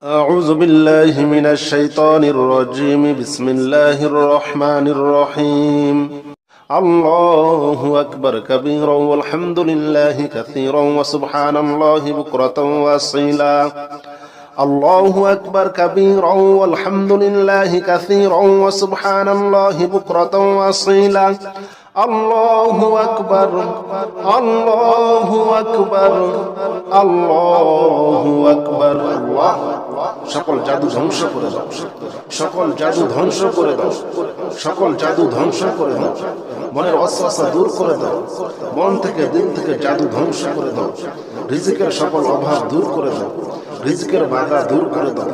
أعوذ بالله من الشيطان الرجيم بسم الله الرحمن الرحيم الله أكبر كبيرا والحمد لله كثيرا وسبحان الله بكرة وأصيلا الله أكبر كبيرا والحمد لله كثيرا وسبحان الله بكرة وأصيلا الله أكبر الله أكبر الله أكبر الله সকল জাদু ধ্বংস করে দাও, সকল জাদু ধ্বংস করে দাও, সকল জাদু ধ্বংস করে দাও, মনের অস্বস্থতা দূর করে দাও, মন থেকে দিল থেকে জাদু ধ্বংস করে দাও, রিজিকের সকল অভাব দূর করে দাও, রিজিকের বাধা দূর করে দাও,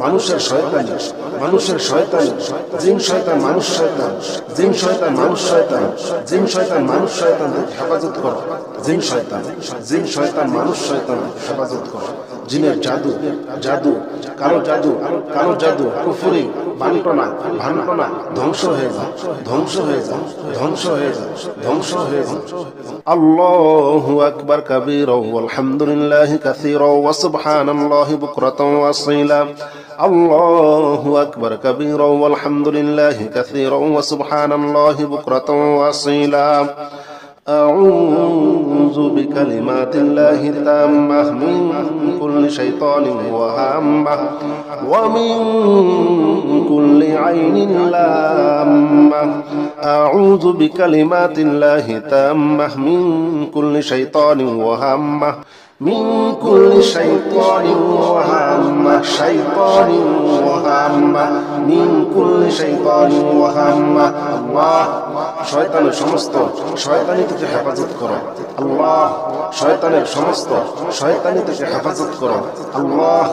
মানুষের শয়তানি, মানুষের শয়তানি, জিন শয়তান মানুষ শয়তান, জিন শয়তান মানুষ শয়তান, জিন শয়তান মানুষ শয়তান হেফাজত করো, জিন শয়তান, জিন শয়তান মানুষ শয়তান হেফাজত করো, জিনের জাদু, জাদু, কালো জাদু, কালো জাদু, কুফরি, বান্টনা, ভান্টনা ধ্বংস হয়ে যায়, ধ্বংস হয়ে যায়, ধ্বংস হয়ে যায়, ধ্বংস হয়ে যায়। আল্লাহু আকবার কাবীরা ওয়ালহামদুলিল্লাহি কাসীরা ওয়া সুবহানাল্লাহি বুকরাতাও ওয়া আসীলা। আল্লাহু আকবার কাবীরা ওয়ালহামদুলিল্লাহি কাসীরা ওয়া সুবহানাল্লাহি বুকরাতাও ওয়া আসীলা। أعوذ بكلمات الله التامة من كل شيطان وهامة ومن كل عين لامة. أعوذ بكلمات الله التامة من كل شيطان وهامة من كل شيطان وهامة شيطان وهامة من كل شيطان وهامة. الله শয়তানের সমস্ত শয়তানি থেকে হেফাজত করো আল্লাহ, শয়তানের সমস্ত শয়তানি থেকে হেফাজত করো আল্লাহ,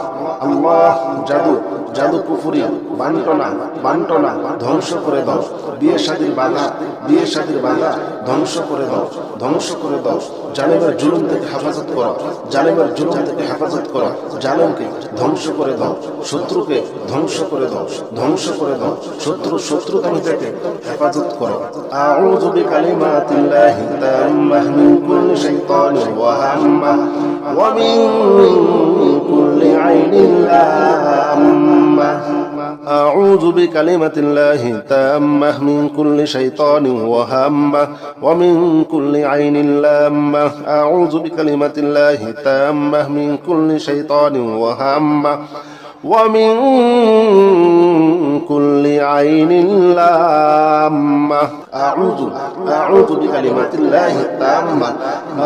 আল্লাহ জাদু, জাদু কুফরি, বান্টনা, বান্টনা ধ্বংস করে দাও, বিয়ে শাদীর বাধা, বিয়ে শাদীর বাধা ধ্বংস করে দাও, ধ্বংস করে দাও, জালেমের জুলুম থেকে হেফাজত করো, জালেমের জুলুম থেকে হেফাজত করো, জালেমকে ধ্বংস করে দাও, শত্রুকে ধ্বংস করে দাও, ধ্বংস করে দাও, শত্রুতামি থেকে হেফাজত করো। আউযু বিকালিমাতিল্লাহি তাম্মাহ মিন কুল্লি শাইতানিন ওয়া হাম্মাহ ওয়া মিন কুল্লি আইনিন লাম্মাহ. أعوذ بكلمة الله التامة من كل شيطان وهامة ومن كل عين لامة. أعوذ بكلمة الله التامة من كل شيطان وهامة ومن كل عين لامة. أعوذ بكلمات الله التامة،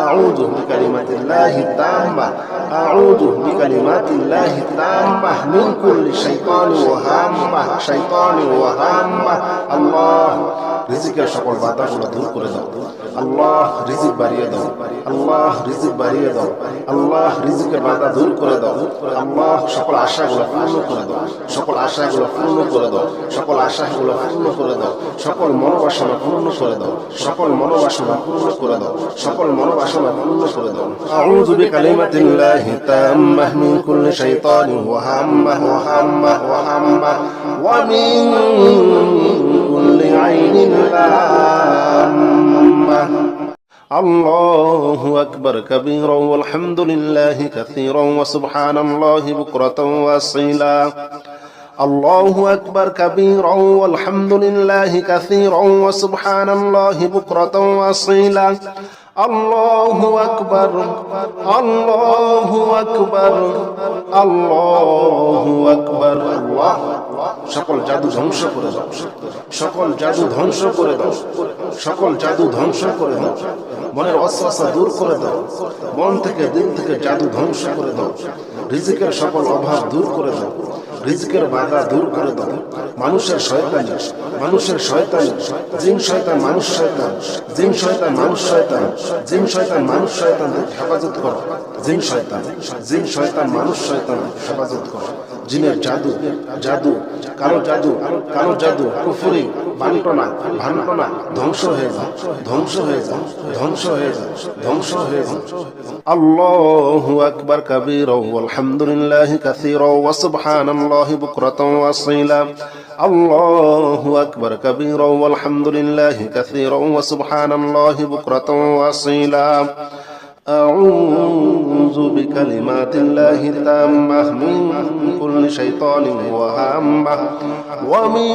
أعوذ بكلمات الله التامة، أعوذ بكلمات الله التامة من كل شيطان وهامة شيطان وهامة. الله রিজিকের সকল বাধাগুলো দূর করে দাও আল্লাহ, রিজিক বাড়িয়ে দাও আল্লাহ, রিজিক বাড়িয়ে দাও আল্লাহ, রিজিকের বাধা দূর করে দাও আল্লাহ, সকল আশাগুলো পূর্ণ করে দাও, সকল আশাগুলো পূর্ণ করে দাও, সকল আশাগুলো পূর্ণ করে দাও, সকল মনোবাসনা পূর্ণ করে দাও, সকল মনোবাসনা পূর্ণ করে দাও, সকল মনোবাসনা পূর্ণ করে দাও। আউযু বিকালিমাতিল্লাহি তাম্মাহ মিন কুল্লি শাইতানিন ওয়া হাম্মাহ ওয়া হাম্মাহ ওয়া হাম্মাহ ওয়া মিন কুল্লি আইনিন লাম্মাহ. الله أكبر كبيرا والحمد لله كثيرا وسبحان الله بكرة وأصيلا. الله أكبر كبيرا والحمد لله كثيرا وسبحان الله بكرة وأصيلا. الله أكبر الله أكبر الله أكبر. الله সকল জাদু ধ্বংস করে দাও, সকল জাদু ধ্বংস করে দাও, সকল জাদু ধ্বংস করে দাও, মনের অস্বস্থতা দূর করে দাও, মন থেকে দিল থেকে জাদু ধ্বংস করে দাও, রিজিকের সকল অভাব দূর করে দাও, রিজিকের বাধা দূর করে দাও, মানুষের শয়তানি, মানুষের শয়তানি, জিন শয়তান মানুষ শয়তান, জিন শয়তান মানুষ শয়তান, জিন শয়তান মানুষ শয়তান হেফাজত করো, জিন শয়তান, জিন শয়তান মানুষ শয়তান হেফাজত করো, জিনের জাদু, জাদু, কালো জাদু, কালো জাদু, কুফরি, বান্টনা, ভান্টনা ধ্বংস হয়ে যায়, ধ্বংস হয়ে যায়, ধ্বংস হয়ে যায়, ধ্বংস হয়ে যায়। আল্লাহু আকবার কাবীরা ওয়ালহামদুলিল্লাহি কাসীরা ওয়া সুবহানাল্লাহি বুকরাতাও ওয়া আসীলা. আল্লাহু আকবার কাবীরা ওয়ালহামদুলিল্লাহি কাসীরা ওয়া সুবহানাল্লাহি বুকরাতাও ওয়া আসীলা. أعوذ بكلمات الله التامة من كل شيطان وهامة ومن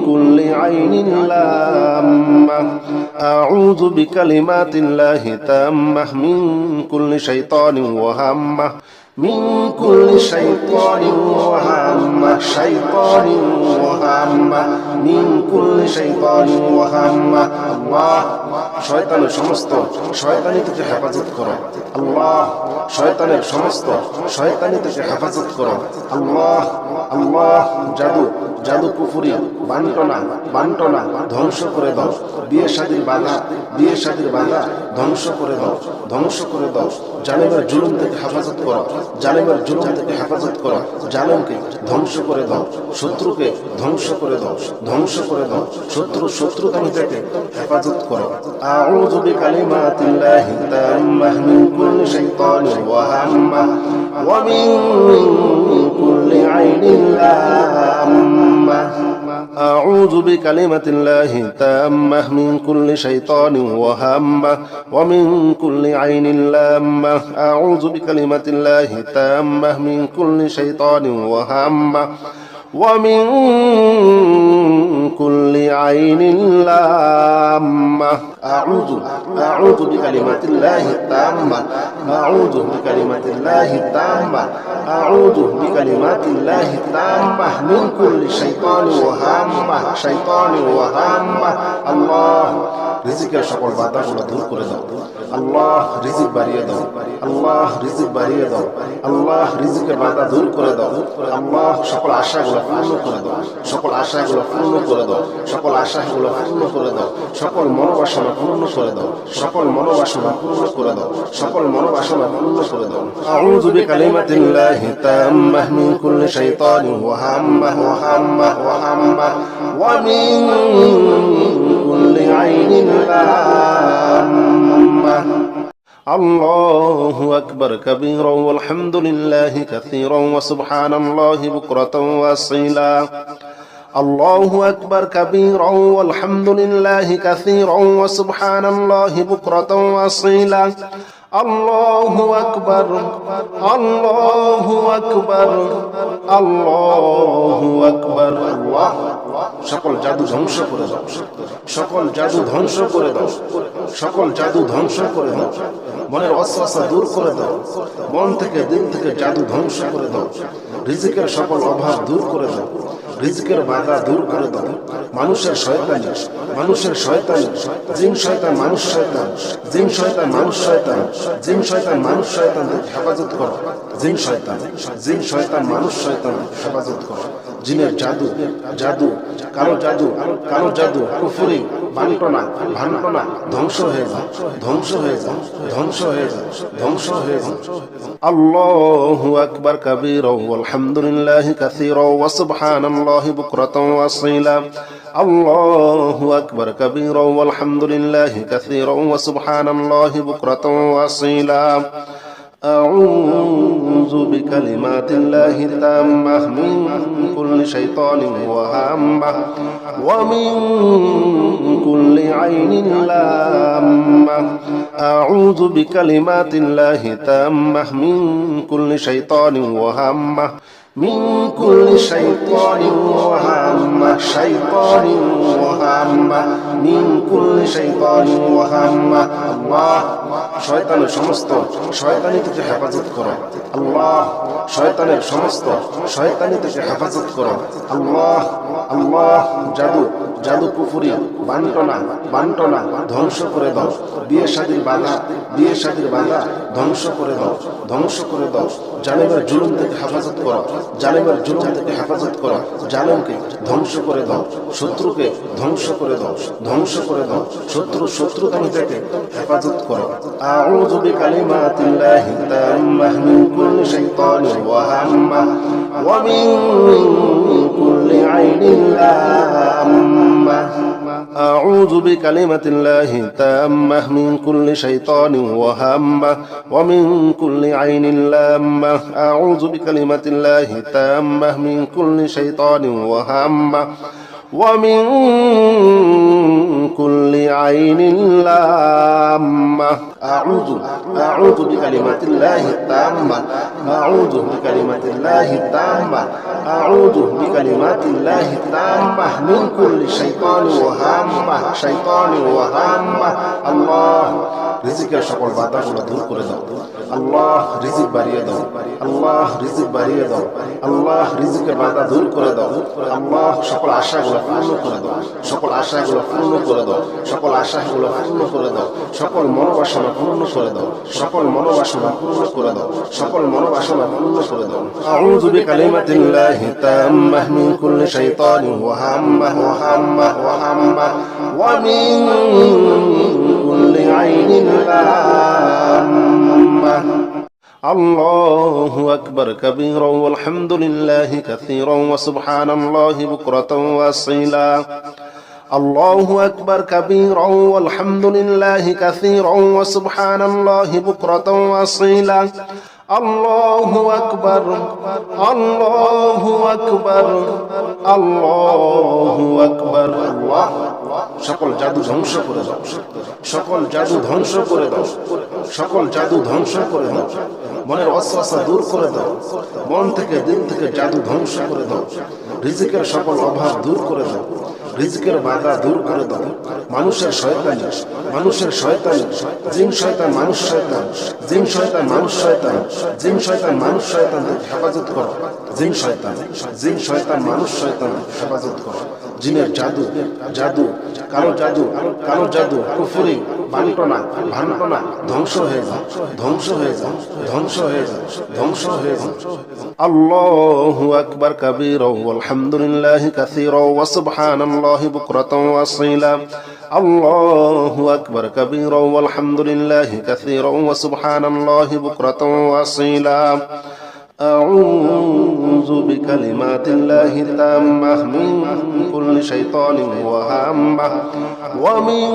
كل عين لامة أعوذ بكلمات الله التامة من كل شيطان وهامة من كل شيطان وهامة شيطان وهامة من كل شيطان وهامة الله শয়তানের সমস্ত শয়তানি থেকে হেফাজত করো আল্লাহ শয়তানের সমস্ত শয়তানি থেকে হেফাজত করো আল্লাহ আল্লাহ জাদু জাদু কুফরি বান্টনা ধ্বংস করে দাও বিয়ে শাদীর বাধা ধ্বংস করে দাও জালেমের জুলুম থেকে হেফাজত করো জালেমের জুলুম থেকে হেফাজত করো জালেমকে ধ্বংস করে দাও শত্রুকে ধ্বংস করে দাও শত্রুতামি থেকে হেফাজত করো আউযু বিকালিমাতিল্লাহি তাম্মাহ মিন কুল্লি শাইতানিন ওয়া হাম্মাহ ওয়া মিন কুল্লি আইনিন লাম্মাহ أعوذ بكلمة الله التامة من كل شيطان وهامة ومن كل عين لامة أعوذ بكلمة الله التامة من كل شيطان وهامة ومن كل عين لامة أعوذ بكلمات الله التامة أعوذ بكلمات الله التامة أعوذ بكلمات الله التامة من كل شيطان وهامة الله রিজিকের সকল বাধাগুলো দূর করে দাও আল্লাহ রিজিক বাড়িয়ে দাও আল্লাহ রিজিক বাড়িয়ে দাও আল্লাহ রিজিকের বাধা দূর করে দাও আল্লাহ সকল আশাগুলো পূর্ণ করে দাও সকল আশাগুলো পূর্ণ করে দাও সকল আশাগুলো পূর্ণ করে দাও সকল মনোবাসনা পূর্ণ করে দাও সকল মনোবাসনা পূর্ণ করে দাও সকল মনোবাসনা পূর্ণ করে দাও আউযু বিকালিমাতিল্লাহি তাম্মাহ মিন কুল্লি শাইতানিন ওয়া হাম্মাহ ওয়া মিন কুল্লি আইনিন লাম্মাহ الله أكبر كبيرا والحمد لله كثيرا وسبحان الله بكرة وأصيلا الله أكبر كبيرا والحمد لله كثيرا وسبحان الله بكرة وأصيلا الله أكبر الله أكبر الله أكبر الله সকল জাদু ধ্বংস করে দাও সকল জাদু ধ্বংস করে দাও সকল জাদু ধ্বংস করে দাও মনের ওয়াসওয়াসা দূর করে দাও মন থেকে দিল থেকে জাদু ধ্বংস করে দাও রিজিকের সকল অভাব দূর করে দাও রিজিকের বাধা দূর করে দাও মানুষের শয়তানি জিন শয়তান মানুষ শয়তান জিন শয়তান মানুষ শয়তান জিন শয়তান মানুষ শয়তান হেফাজত করো জিন শয়তান মানুষ শয়তান হেফাজত করো জিনের জাদু কালো জাদু কুফরি বান্টনা ধ্বংস হয়ে যাও আল্লাহু আকবার কাবীরা ওয়ালহামদুলিল্লাহি কাসীরা ওয়া সুবহানাল্লাহি বুকরাতাও ওয়া আসীলা আল্লাহু আকবার কাবীরা ওয়ালহামদুলিল্লাহি কাসীরা ওয়া সুবহানাল্লাহি বুকরাতাও ওয়া আসীলা أعوذ بكلمات الله التامة من كل شيطان وهامة ومن كل عين لامة أعوذ بكلمات الله التامة من كل شيطان وهامة من كل شيطان وهامة من كل شيطان وهامة الله শয়তানের সমস্ত শয়তানি থেকে হেফাজত করো আল্লাহ শয়তানের সমস্ত শয়তানি থেকে হেফাজত করো আল্লাহ আল্লাহ জাদু কুফরি বান্টনা ধ্বংস করে দাও বিয়ে শাদীর বাধা ধ্বংস করে দাও জালেমের জুলুম থেকে হেফাজত করো জালেমকে ধ্বংস করে দাও শত্রুকে ধ্বংস করে দাও শত্রুতামি থেকে হেফাজত করো আউযু বিকালিমাতিল্লাহি তাম্মাহ মিন কুল্লি শাইতানিন ওয়া হাম্মাহ ওয়া মিন কুল্লি আইনিন লাম্মাহ أعوذ بكلمة الله التامة من كل شيطان وهامة ومن كل عين لامة أعوذ بكلمة الله التامة من كل شيطان وهامة ومن كل عين لامة أعوذ بكلمات الله التامة أعوذ بكلمات الله التامة أعوذ بكلمات الله التامة من كل شيطان وهامة الله রিজিকের সকল বাধাগুলো দূর করে দাও আল্লাহ রিজিক বাড়িয়ে দাও আল্লাহ রিজিক বাড়িয়ে দাও আল্লাহ রিজিকের বাধা দূর করে দাও আল্লাহ সকল আশাগুলো পূর্ণ করে দাও সকল আশাগুলো পূর্ণ করে দাও সকল আশাগুলো পূর্ণ করে দাও সকল মনোবাসনা পূর্ণ করে দাও সকল মনোবাসনা পূর্ণ করে দাও সকল মনোবাসনা পূর্ণ করে দাও আউযু বিকালিমাতিল্লাহি তাম্মাহ মিন কুল্লি শাইতানিন ওয়া হাম্মাহ ওয়া মিন কুল্লি আইনিন লাম্মাহ الله أكبر كبيرا والحمد لله كثيرا وسبحان الله بكرة وأصيلا الله أكبر كبيرا والحمد لله كثيرا وسبحان الله بكرة وأصيلا الله أكبر الله أكبر الله أكبر الله সকল জাদু ধ্বংস করে দাও সকল জাদু ধ্বংস করে দাও সকল জাদু ধ্বংস করে দাও মনের ওয়াসওয়াসা দূর করে দাও মন থেকে দিল থেকে জাদু ধ্বংস করে দাও রিজিকের সকল অভাব দূর করে দাও রিজিকের বাধা দূর করে দাও মানুষের শয়তানি জিন শয়তান মানুষ শয়তান জিন শয়তান মানুষ শয়তান জিন শয়তান মানুষ শয়তান হেফাজত করো জিন শয়তান মানুষ শয়তান হেফাজত করো জিনের জাদু কালো জাদু কুফরি বান্টনা ভান্টনা ধ্বংস হয়ে যাও আল্লাহু আকবার কাবীরা ওয়ালহামদুলিল্লাহি কাসীরা ওয়া সুবহানাল্লাহি বুকরাতাও ওয়া আসীলা আল্লাহু আকবার কাবীরা ওয়ালহামদুলিল্লাহি কাসীরা ওয়া সুবহানাল্লাহি বুকরাতাও ওয়া আসীলা أعوذ بكلمات الله التامة من كل شيطان وهامة ومن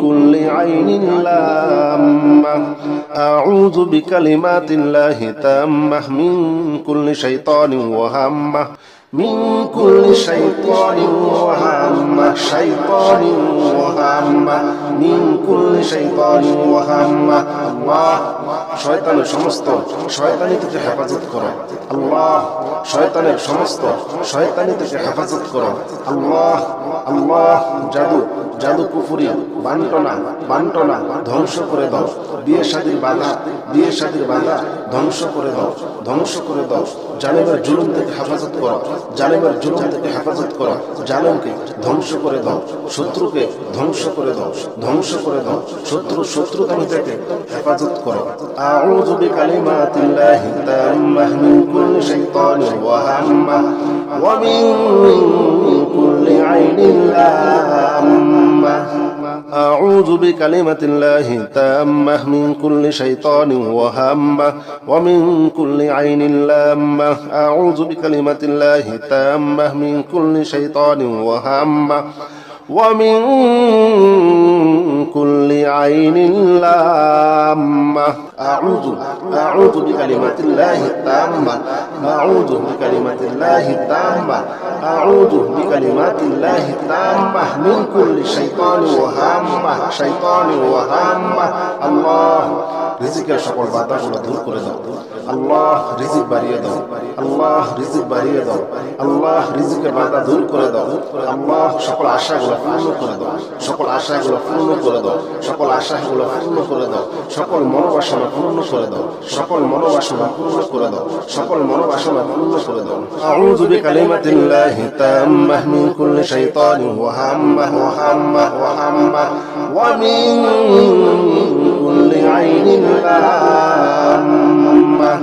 كل عين لامة أعوذ بكلمات الله التامة من كل شيطان وهامة من كل شيطان وهامة من كل شيطان وهامة الله শয়তানের সমস্ত শয়তানি থেকে হেফাজত করো আল্লাহ শয়তানের সমস্ত শয়তানি থেকে হেফাজত করো আল্লাহ আল্লাহ জাদু কুফরি বান্টনা ধ্বংস করে দাও বিয়ে শাদীর বাধা ধ্বংস করে দাও জালেমের জুলুম থেকে হেফাজত করো জালেমকে ধ্বংস করে দাও শত্রুকে ধ্বংস করে দাও শত্রুতামি থেকে হেফাজত করো আউযু বিকালিমাতিল্লাহি তাম্মাহ মিন কুল্লি শাইতানিন ওয়া হাম্মাহ ওয়া মিন কুল্লি আইনিন লাম্মাহ أعوذ بكلمة الله تامة من كل شيطان وهامة ومن كل عين لامة أعوذ بكلمة الله تامة من كل شيطان وهامة ومن كل عين لامة أعوذ بكلمات الله التامة أعوذ بكلمات الله التامة أعوذ بكلمات الله التامة من كل شيطان وهامة الله রিজিকের সকল বাধাগুলো দূর করে দাও আল্লাহ রিজিক বাড়িয়ে দাও আল্লাহ রিজিকের বাধা দূর করে দাও আল্লাহ সকল আশাগুলো পূর্ণ করে দাও সকল আশাগুলো পূর্ণ করে দাও সকল মনোবাসনা পূর্ণ করে দাও আউযু বিকালিমাতিল্লাহি তাম্মাহ মিন কুল্লি শাইতানিন ওয়া হাম্মাহ ওয়া মিন কুল্লি আইনিন লাম্মাহ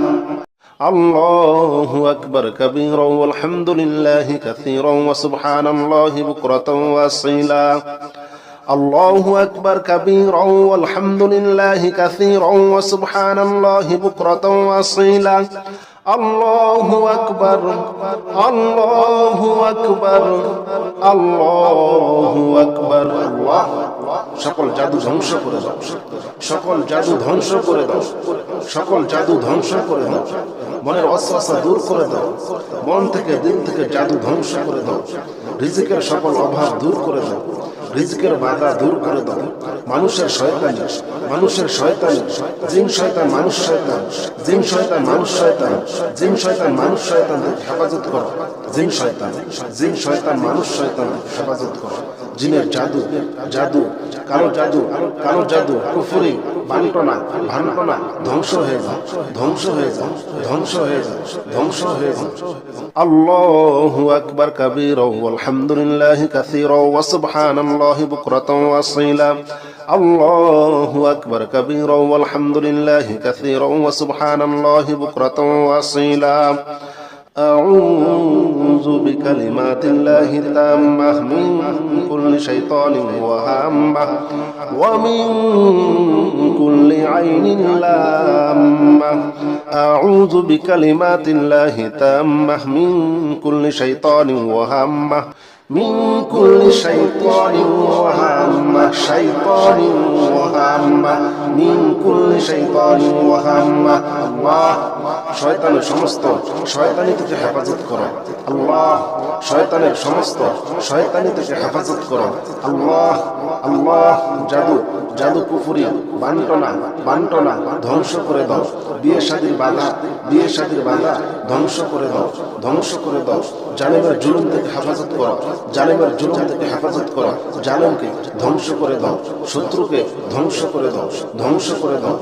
الله أكبر كبيرا والحمد لله كثيرا وسبحان الله بكرة وأصيلا الله أكبر كبيرا والحمد لله كثيرا وسبحان الله بكرة وأصيلا আল্লাহু আকবার, আল্লাহু আকবার, আল্লাহু আকবার। আল্লাহ। সকল জাদু ধ্বংস করে দাও, সকল জাদু ধ্বংস করে দাও, সকল জাদু ধ্বংস করে দাও। মনের ওয়াসওয়াসা দূর করে দাও, মন থেকে দিল থেকে জাদু ধ্বংস করে দাও। রিজিকের সকল অভাব দূর করে দাও, রিজিকের বাধা দূর করে দাও। মানুষের শয়তানি, মানুষের শয়তানি, জিন শয়তান মানুষ শয়তান, জিন শয়তান মানুষ শয়তান, জিন শয়তান মানুষ শয়তান হেফাজত করো। জিন শয়তান, জিন শয়তান মানুষ শয়তান হেফাজত করো। জিনের জাদু, জাদু, কালো জাদু, কালো জাদু, কুফরি, বান্টনা, ভান্টনা ধ্বংস হয়ে যাও, ধ্বংস হয়ে যাও, ধ্বংস হয়ে যাও, ধ্বংস হয়ে যাও। আল্লাহু আকবার কাবীরা ওয়ালহামদুলিল্লাহি কাসীরা ওয়া সুবহানাল্লাহি বুকরাতান ওয়া আসীলা। আল্লাহু আকবার কাবীরা ওয়ালহামদুলিল্লাহি কাসীরা ওয়া সুবহানাল্লাহি বুকরাতান ওয়া আসীলা। أعوذ بكلمات الله التامة من كل شيطان وهامة ومن كل عين لامة. أعوذ بكلمات الله التامة من كل شيطان وهامة من كل شيطان وهامة شيطان وهامة من كل شيطان وهامة. الله শয়তানের সমস্ত শয়তানি থেকে হেফাজত করো। আল্লাহ শয়তানের সমস্ত শয়তানি থেকে হেফাজত করো। আল্লাহ, আল্লাহ জাদু, জাদু কুফরি, বান্টনা, বান্টনা ধ্বংস করে দাও। বিয়ে শাদীর বাধা, বিয়ে শাদীর বাধা ধ্বংস করে দাও, ধ্বংস করে দাও। জালেমের জুলুম থেকে হেফাজত করো, জালেমের জুলুম থেকে হেফাজত করো। জালেমকে ধ্বংস করে দাও, শত্রুকে ধ্বংস করে দাও, ধ্বংস করে দাও।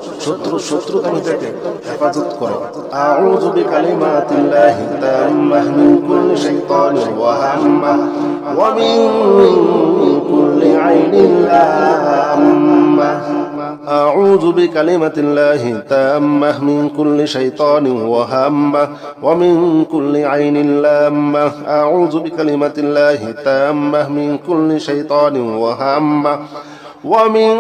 শত্রুতামি থেকে হেফাজত করো। আউযু বিকালিমাতিল্লাহি তাম্মাহ মিন কুল্লি শাইতানির ওয়া হাম্মাহ ওয়া মিন কুল্লি আইনিন লাম্মাহ। أعوذ بكلمة الله التامة من كل شيطان وهامة ومن كل عين لامة. أعوذ بكلمة الله التامة من كل شيطان وهامة ومن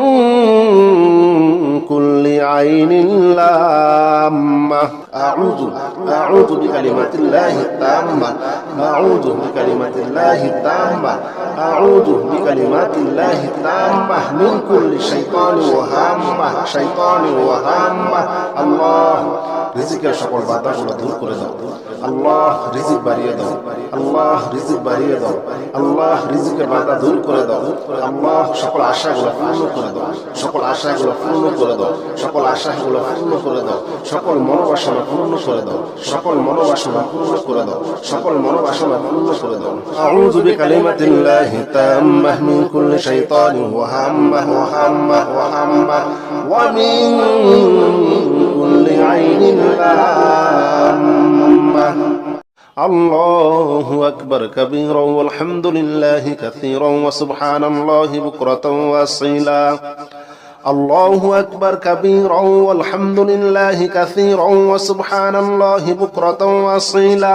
كل عين لامة. أعوذ بكلمات الله التامة، أعوذ بكلمات الله التامة، أعوذ بكلمات الله التامة من كل شيطان وهامة شيطان وهامة. الله রিজিকের সকল বাধাগুলো দূর করে দাও। আল্লাহ রিজিক বাড়িয়ে দাও, আল্লাহ রিজিক বাড়িয়ে দাও, আল্লাহ রিজিকের বাধা দূর করে দাও। আল্লাহ সকল আশাগুলো পূর্ণ করে দাও, সকল আশাগুলো পূর্ণ করে দাও, সকল আশাগুলো পূর্ণ করে দাও, সকল মনোবাসনা পূর্ণ করে দাও, সকল মনোবাসনা পূর্ণ করে দাও, সকল মনোবাসনা পূর্ণ করে দাও। আউযু বিকালিমাতিল্লাহি তাম্মাহ মিন কুল্লি শাইতানিন ওয়া হাম্মাহ ওয়া হাম্মাহ ওয়া হাম্মাহ ওয়া মিন কুল্লি আইনিন লাম্মাহ। আল্লাহু আকবার কাবীরা ওয়ালহামদুলিল্লাহি কাসীরা ওয়া সুবহানাল্লাহি বুকরাতান ওয়া আসীলা। আল্লাহু আকবার কাবীরা ওয়ালহামদুলিল্লাহি কাসীরা ওয়া সুবহানাল্লাহি বুকরাতান ওয়া আসীলা।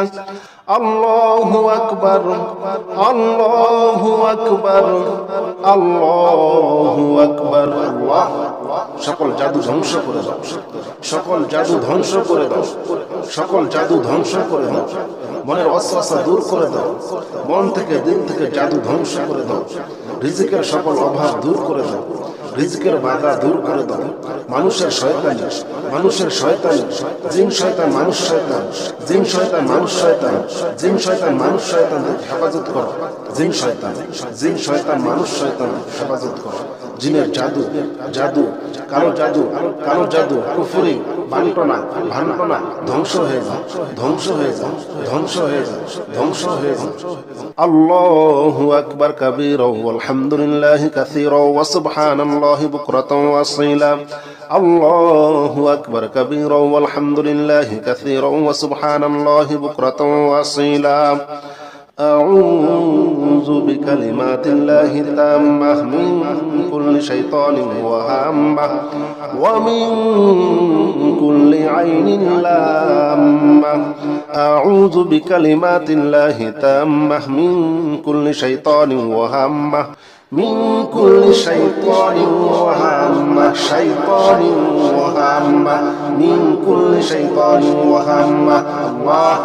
আল্লাহু আকবার, আল্লাহু আকবার, আল্লাহু আকবার। আল্লাহ সকল জাদু ধ্বংস করে দাও, সকল জাদু ধ্বংস করে দাও, সকল জাদু ধ্বংস করে দাও। মনের ওয়াসওয়াসা দূর করে দাও, মন থেকে দিল থেকে জাদু ধ্বংস করে দাও। রিজিকের সকল অভাব দূর করে দাও, রিজিকের বাধা দূর করে দাও। মানুষের শয়তানি, মানুষের শয়তানি, জিন শয়তান মানুষ শয়তান, জিন শয়তান মানুষ শয়তান, জিন শয়তান মানুষ শয়তান হেফাজত করো। জিন শয়তান, জিন শয়তান মানুষ শয়তান হেফাজত করো। জিনের জাদু, জাদু, কালো জাদু, কালো জাদু, কুফরি, বান্টনা, ভান্টনা ধ্বংস হয়ে যাও, ধ্বংস হয়ে যাও, ধ্বংস হয়ে যাও, ধ্বংস হয়ে যাও। আল্লাহু আকবার কাবীরা ওয়ালহামদুলিল্লাহি কাসীরা ওয়া সুবহানাল্লাহি বুকরাতান ওয়া আসীলা। আল্লাহু আকবার কাবীরা ওয়ালহামদুলিল্লাহি কাসীরা ওয়া সুবহানাল্লাহি বুকরাতান ওয়া আসীলা। أعوذ بكلمات الله التامة من كل شيطان وهامة ومن كل عين لامة. أعوذ بكلمات الله التامة من كل شيطان وهامة من كل شيطان وهامة شيطان وهامة من كل شيطان وهامة الله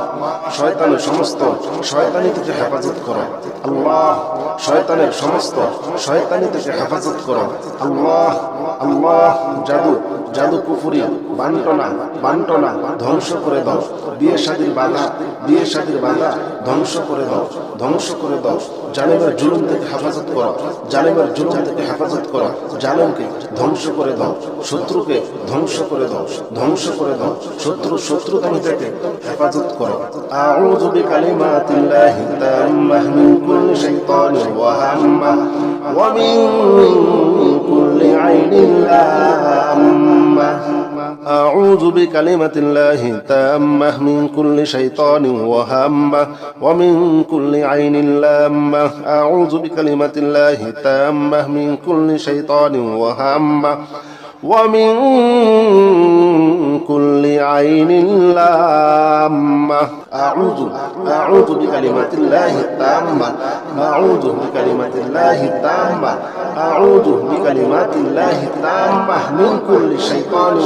শয়তানের সমস্ত শয়তানি থেকে হেফাজত করো আল্লাহ শয়তানের সমস্ত শয়তানি থেকে হেফাজত করো আল্লাহ আল্লাহ জাদু জাদু কুফরি বান্টনা ধ্বংস করে দাও বিয়ে শাদীর বাধা ধ্বংস করে দাও জালেমের জুলুম থেকে হেফাজত করো জালেমের জুলুম থেকে হেফাজত করো জালেমকে ধ্বংস করে দাও শত্রুকে ধ্বংস করে দাও শত্রুতামি থেকে হেফাজত করো আউযু বিকালিমাতিল্লাহি তাম্মাহ মিন কুল্লি শাইতানির ওয়া হাম্মাহ ওয়া মিন কুল্লি আইনিন লাম্মাহ أعوذ بكلمة الله تامة من كل شيطان وهامة ومن كل عين لامة أعوذ بكلمة الله تامة من كل شيطان وهامة ومن كل عين لامة أعوذ بكلمات الله التامة أعوذ بكلمات الله التامة أعوذ بكلمات الله التامة من كل شيطان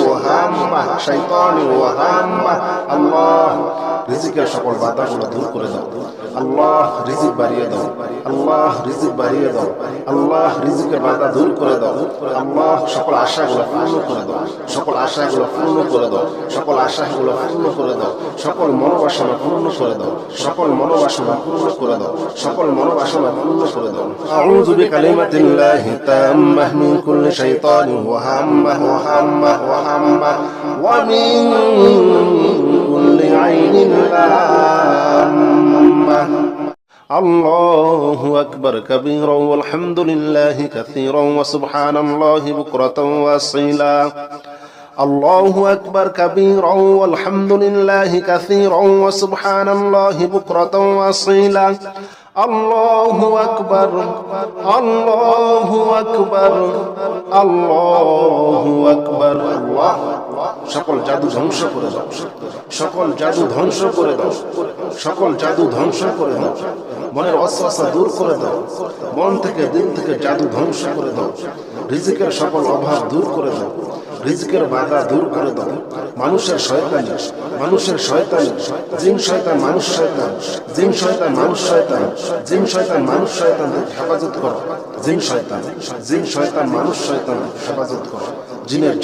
وهامة الله রিজিকের সকল বাধাগুলো দূর করে দাও আল্লাহ রিজিক বাড়িয়ে দাও আল্লাহ রিজিক বাড়িয়ে দাও আল্লাহ রিজিকের বাধা দূর করে দাও আল্লাহ সকল আশাগুলো পূর্ণ করে দাও সকল আশাগুলো পূর্ণ করে দাও সকল আশাগুলো পূর্ণ করে দাও সকল মনোবাসনা পূর্ণ করে দাও সকল মনোবাসনা পূর্ণ করে দাও সকল মনোবাসনা পূর্ণ করে দাও আউযু বিকালিমাতিল্লাহি তাম্মাহ মিন কুল্লি শাইতানিন ওয়া হাম্মাহ ওয়া মিন কুল্লি আইনিন লাম্মাহ الله أكبر كبيرا والحمد لله كثيرا وسبحان الله بكرة وأصيلا الله أكبر كبيرا والحمد لله كثيرا وسبحان الله بكرة وأصيلا الله أكبر الله أكبر الله أكبر الله সকল জাদু ধ্বংস করে দাও সকল জাদু ধ্বংস করে দাও সকল জাদু ধ্বংস করে দাও মনের ওয়াসওয়াসা দূর করে দাও মন থেকে দিল থেকে জাদু ধ্বংস করে দাও রিজিকের সকল অভাব দূর করে দাও রিজিকের বাধা দূর করে দাও মানুষের শয়তানি জিন শয়তান মানুষ শয়তান জিন শয়তান মানুষ শয়তান জিন শয়তান মানুষ শয়তান হেফাজত করো জিন শয়তান মানুষ শয়তান হেফাজত করো জিনের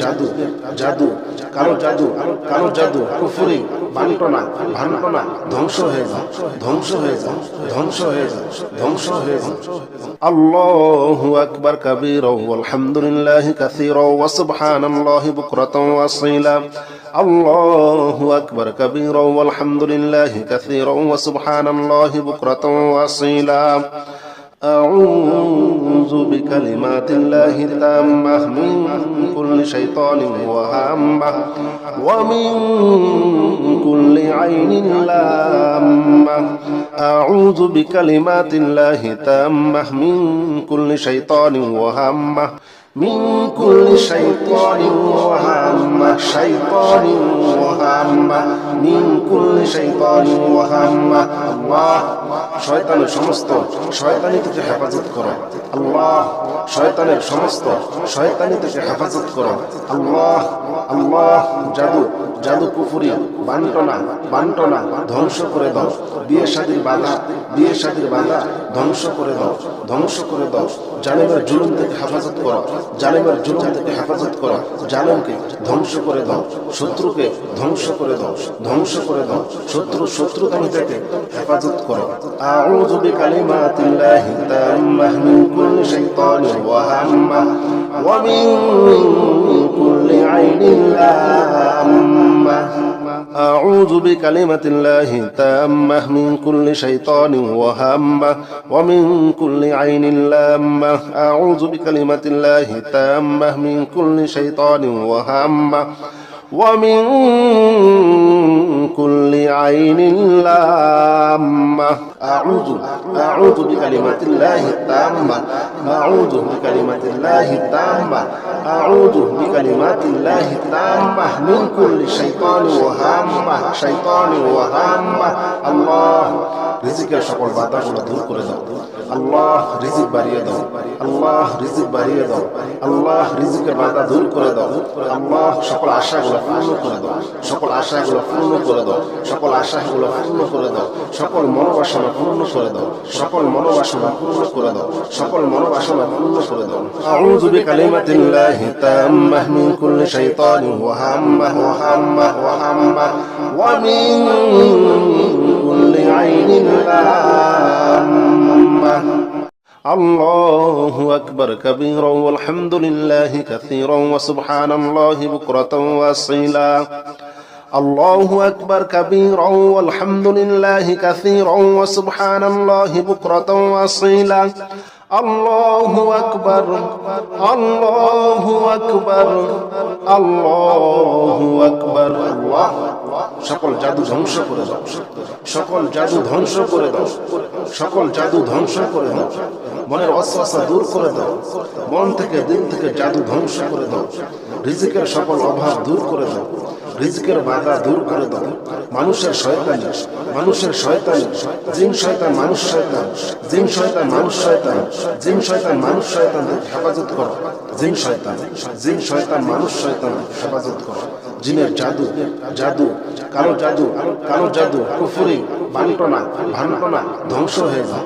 জাদু কালো জাদু কুফরি বান্টনা ধ্বংস হয়ে যাও আল্লাহু আকবার কাবীরা ওয়ালহামদুলিল্লাহি কাসীরা ওয়া সুবহানাল্লাহি বুকরাতাও ওয়া আসীলা আল্লাহু আকবার কাবীরা ওয়ালহামদুলিল্লাহি কাসীরা ওয়া সুবহানাল্লাহি বুকরাতাও ওয়া আসীলা أعوذ بكلمات الله التامة من كل شيطان وهامة ومن كل عين لامة أعوذ بكلمات الله التامة من كل شيطان وهامة من كل شيطان وهامة من كل شيطان وهامة الله শয়তানের সমস্ত শয়তানি থেকে হেফাজত করো আল্লাহ শয়তানের সমস্ত শয়তানি থেকে হেফাজত করো আল্লাহ আল্লাহ জাদু কুফরি বান্টনা ধ্বংস করে দাও বিয়ে শাদীর বাধা ধ্বংস করে দাও জালেমের জুলুম থেকে হেফাজত করো জালেমকে ধ্বংস করে দাও শত্রুকে ধ্বংস করে দাও শত্রুতামি থেকে হেফাজত করো আউযু বিকালিমাতিল্লাহি তাম্মাহ মিন কুল্লি শাইতানির ওয়া হাম্মাহ ওয়া মিন কুল্লি আইনিন লাম্মাহ أعوذ بكلمة الله تامة من كل شيطان وهامة ومن كل عين لامة أعوذ بكلمة الله تامة من كل شيطان وهامة ومن كل عين لامة أعوذ بكلمات الله التامة أعوذ بكلمات الله التامة أعوذ بكلمات الله التامة من كل شيطان وهامة الله রিজিকের সকল বাধাগুলো দূর করে দাও আল্লাহ রিজিক বাড়িয়ে দাও আল্লাহ রিজিক বাড়িয়ে দাও আল্লাহ রিজিকের বাধা দূর করে দাও আল্লাহ সকল আশাগুলো পূর্ণ করে দাও সকল আশাগুলো পূর্ণ করে দাও সকল আশাগুলো পূর্ণ করে দাও সকল মনোবাসনা পূর্ণ করে দাও সকল মনোবাসনা পূর্ণ করে দাও সকল মনোবাসনা পূর্ণ করে দাও আউযু বিকালিমাতিল্লাহি তাম্মাহ মিন কুল্লি শাইতানিন ওয়া হাম্মাহ ওয়া মিন কুল্লি আইনিন লাম্মাহ الله أكبر كبيرا والحمد لله كثيرا وسبحان الله بكرة وأصيلا الله أكبر كبيرا والحمد لله كثيرا وسبحان الله بكرة وأصيلا الله أكبر الله أكبر الله أكبر الله সকল জাদু ধ্বংস করে দাও সকল জাদু ধ্বংস করে দাও সকল জাদু ধ্বংস করে দাও মনের ওয়াসওয়াসা দূর করে দাও মন থেকে দিল থেকে জাদু ধ্বংস করে দাও রিজিকের সকল অভাব দূর করে দাও রিজিকের বাধা দূর করে দাও মানুষের শয়তানি জিন শয়তান মানুষ শয়তান জিন শয়তান মানুষ শয়তান জিন শয়তান মানুষ শয়তান হেফাজত করো জিন শয়তান মানুষ শয়তান হেফাজত করো জিনের জাদু কালো জাদু কুফরি বান্টনা ধ্বংস হয়ে যাও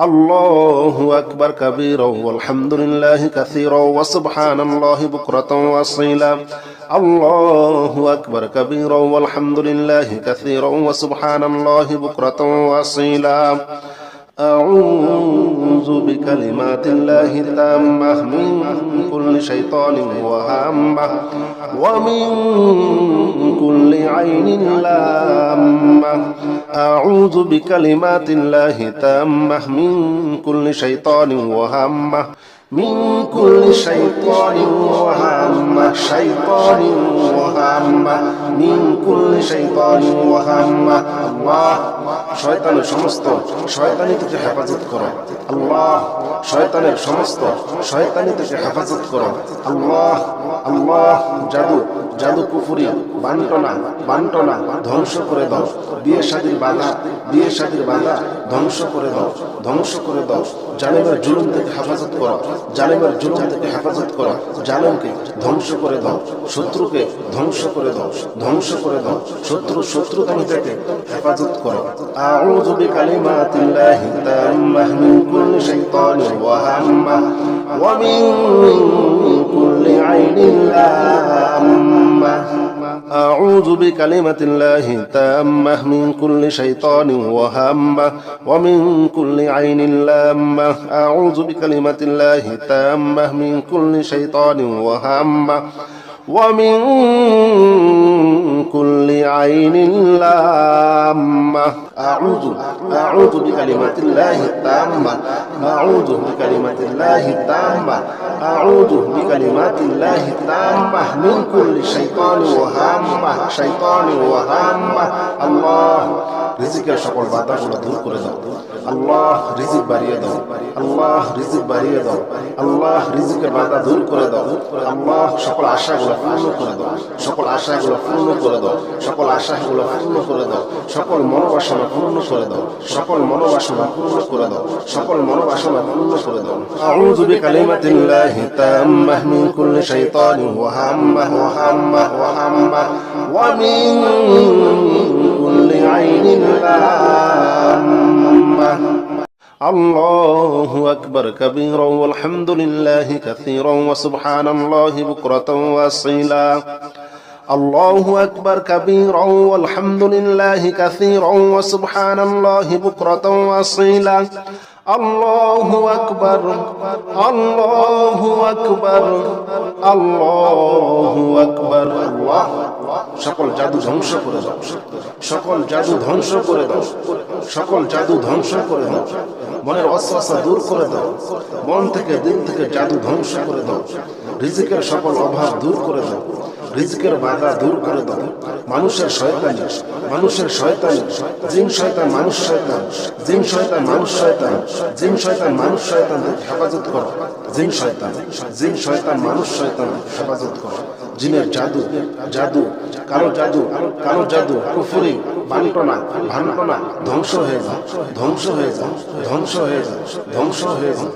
আল্লাহু আকবার কাবীরা ওয়ালহামদুলিল্লাহি কাসীরা ওয়া সুবহানাল্লাহি বুকরাতাও ওয়া আসীলা আল্লাহু আকবার কাবীরা ওয়ালহামদুলিল্লাহি কাসীরা ওয়া সুবহানাল্লাহি বুকরাতাও ওয়া আসীলা أعوذ بكلمات الله التامة من كل شيطان وهامة ومن كل عين لامة أعوذ بكلمات الله التامة من كل شيطان وهامة من كل شيطان وهامة من كل شيطان وهامة الله শয়তানের সমস্ত শয়তানি থেকে হেফাজত করো আল্লাহ শয়তানের সমস্ত শয়তানি থেকে হেফাজত করো আল্লাহ জাদু কুফরি বান্টনা ধ্বংস করে দাও বিয়ে শাদীর বাধা ধ্বংস করে দাও জালেমের জুলুম থেকে হেফাজত করো জালেমকে ধ্বংস করে দাও শত্রুকে ধ্বংস করে দাও শত্রুতামি থেকে হেফাজত করো আউযু বিকালিমাতিল্লাহি তাম্মাহ মিন কুল্লি শাইতানিন ওয়া হাম্মাহ ওয়া মিন কুল্লি আইনিন লাম্মাহ أعوذ بكلمة الله تامة من كل شيطان وهامة ومن كل عين لامة أعوذ بكلمة الله تامة من كل شيطان وهامة ومن كل عين لامة أعوذ بكلمات الله التامة أعوذ بكلمات الله التامة أعوذ بكلمات الله التامة من كل شيطان وهامة الله রিজিকের সকল বাধাগুলো দূর করে দাও আল্লাহ রিজিক বাড়িয়ে দাও আল্লাহ রিজিকের বাধা দূর করে দাও আল্লাহ সকল আশাগুলো পূর্ণ করে দাও সকল আশাগুলো পূর্ণ করে দাও সকল মনোবাসনা পূর্ণ করে দাও আউযু বিকালিমাতিল্লাহি তাম্মাহ মিন কুল্লি শাইতানিন ওয়া হাম্মাহ ওয়া মিন কুল্লি আইনিন লাম্মাহ الله أكبر كبيرا والحمد لله كثيرا وسبحان الله بكرة وأصيلا الله أكبر كبيرا والحمد لله كثيرا وسبحان الله بكرة وأصيلا الله أكبر الله أكبر الله أكبر الله সকল জাদু ধ্বংস করে দাও সকল জাদু ধ্বংস করে দাও মনের ওয়াসওয়াসা দূর করে দাও মন থেকে দিল থেকে জাদু ধ্বংস করে দাও রিজিকের সকল অভাব দূর করে দাও রিজকের বাধা দূর করে দাও। মানুষের শয়তানি, মানুষের শয়তানি, জিন শয়তান মানুষ শয়তান, জিন শয়তান মানুষ শয়তান, জিন শয়তান মানুষ শয়তান হেফাজত করো। জিন শয়তান, জিন শয়তান মানুষ শয়তান হেফাজত করো। জিনের জাদু, জাদু, কালো জাদু, কালো জাদু, কুফরি, বান্টনা, ভান্টনা ধ্বংস হয়ে যাও, ধ্বংস হয়ে যাও, ধ্বংস হয়ে যাও, ধ্বংস হয়ে যাও।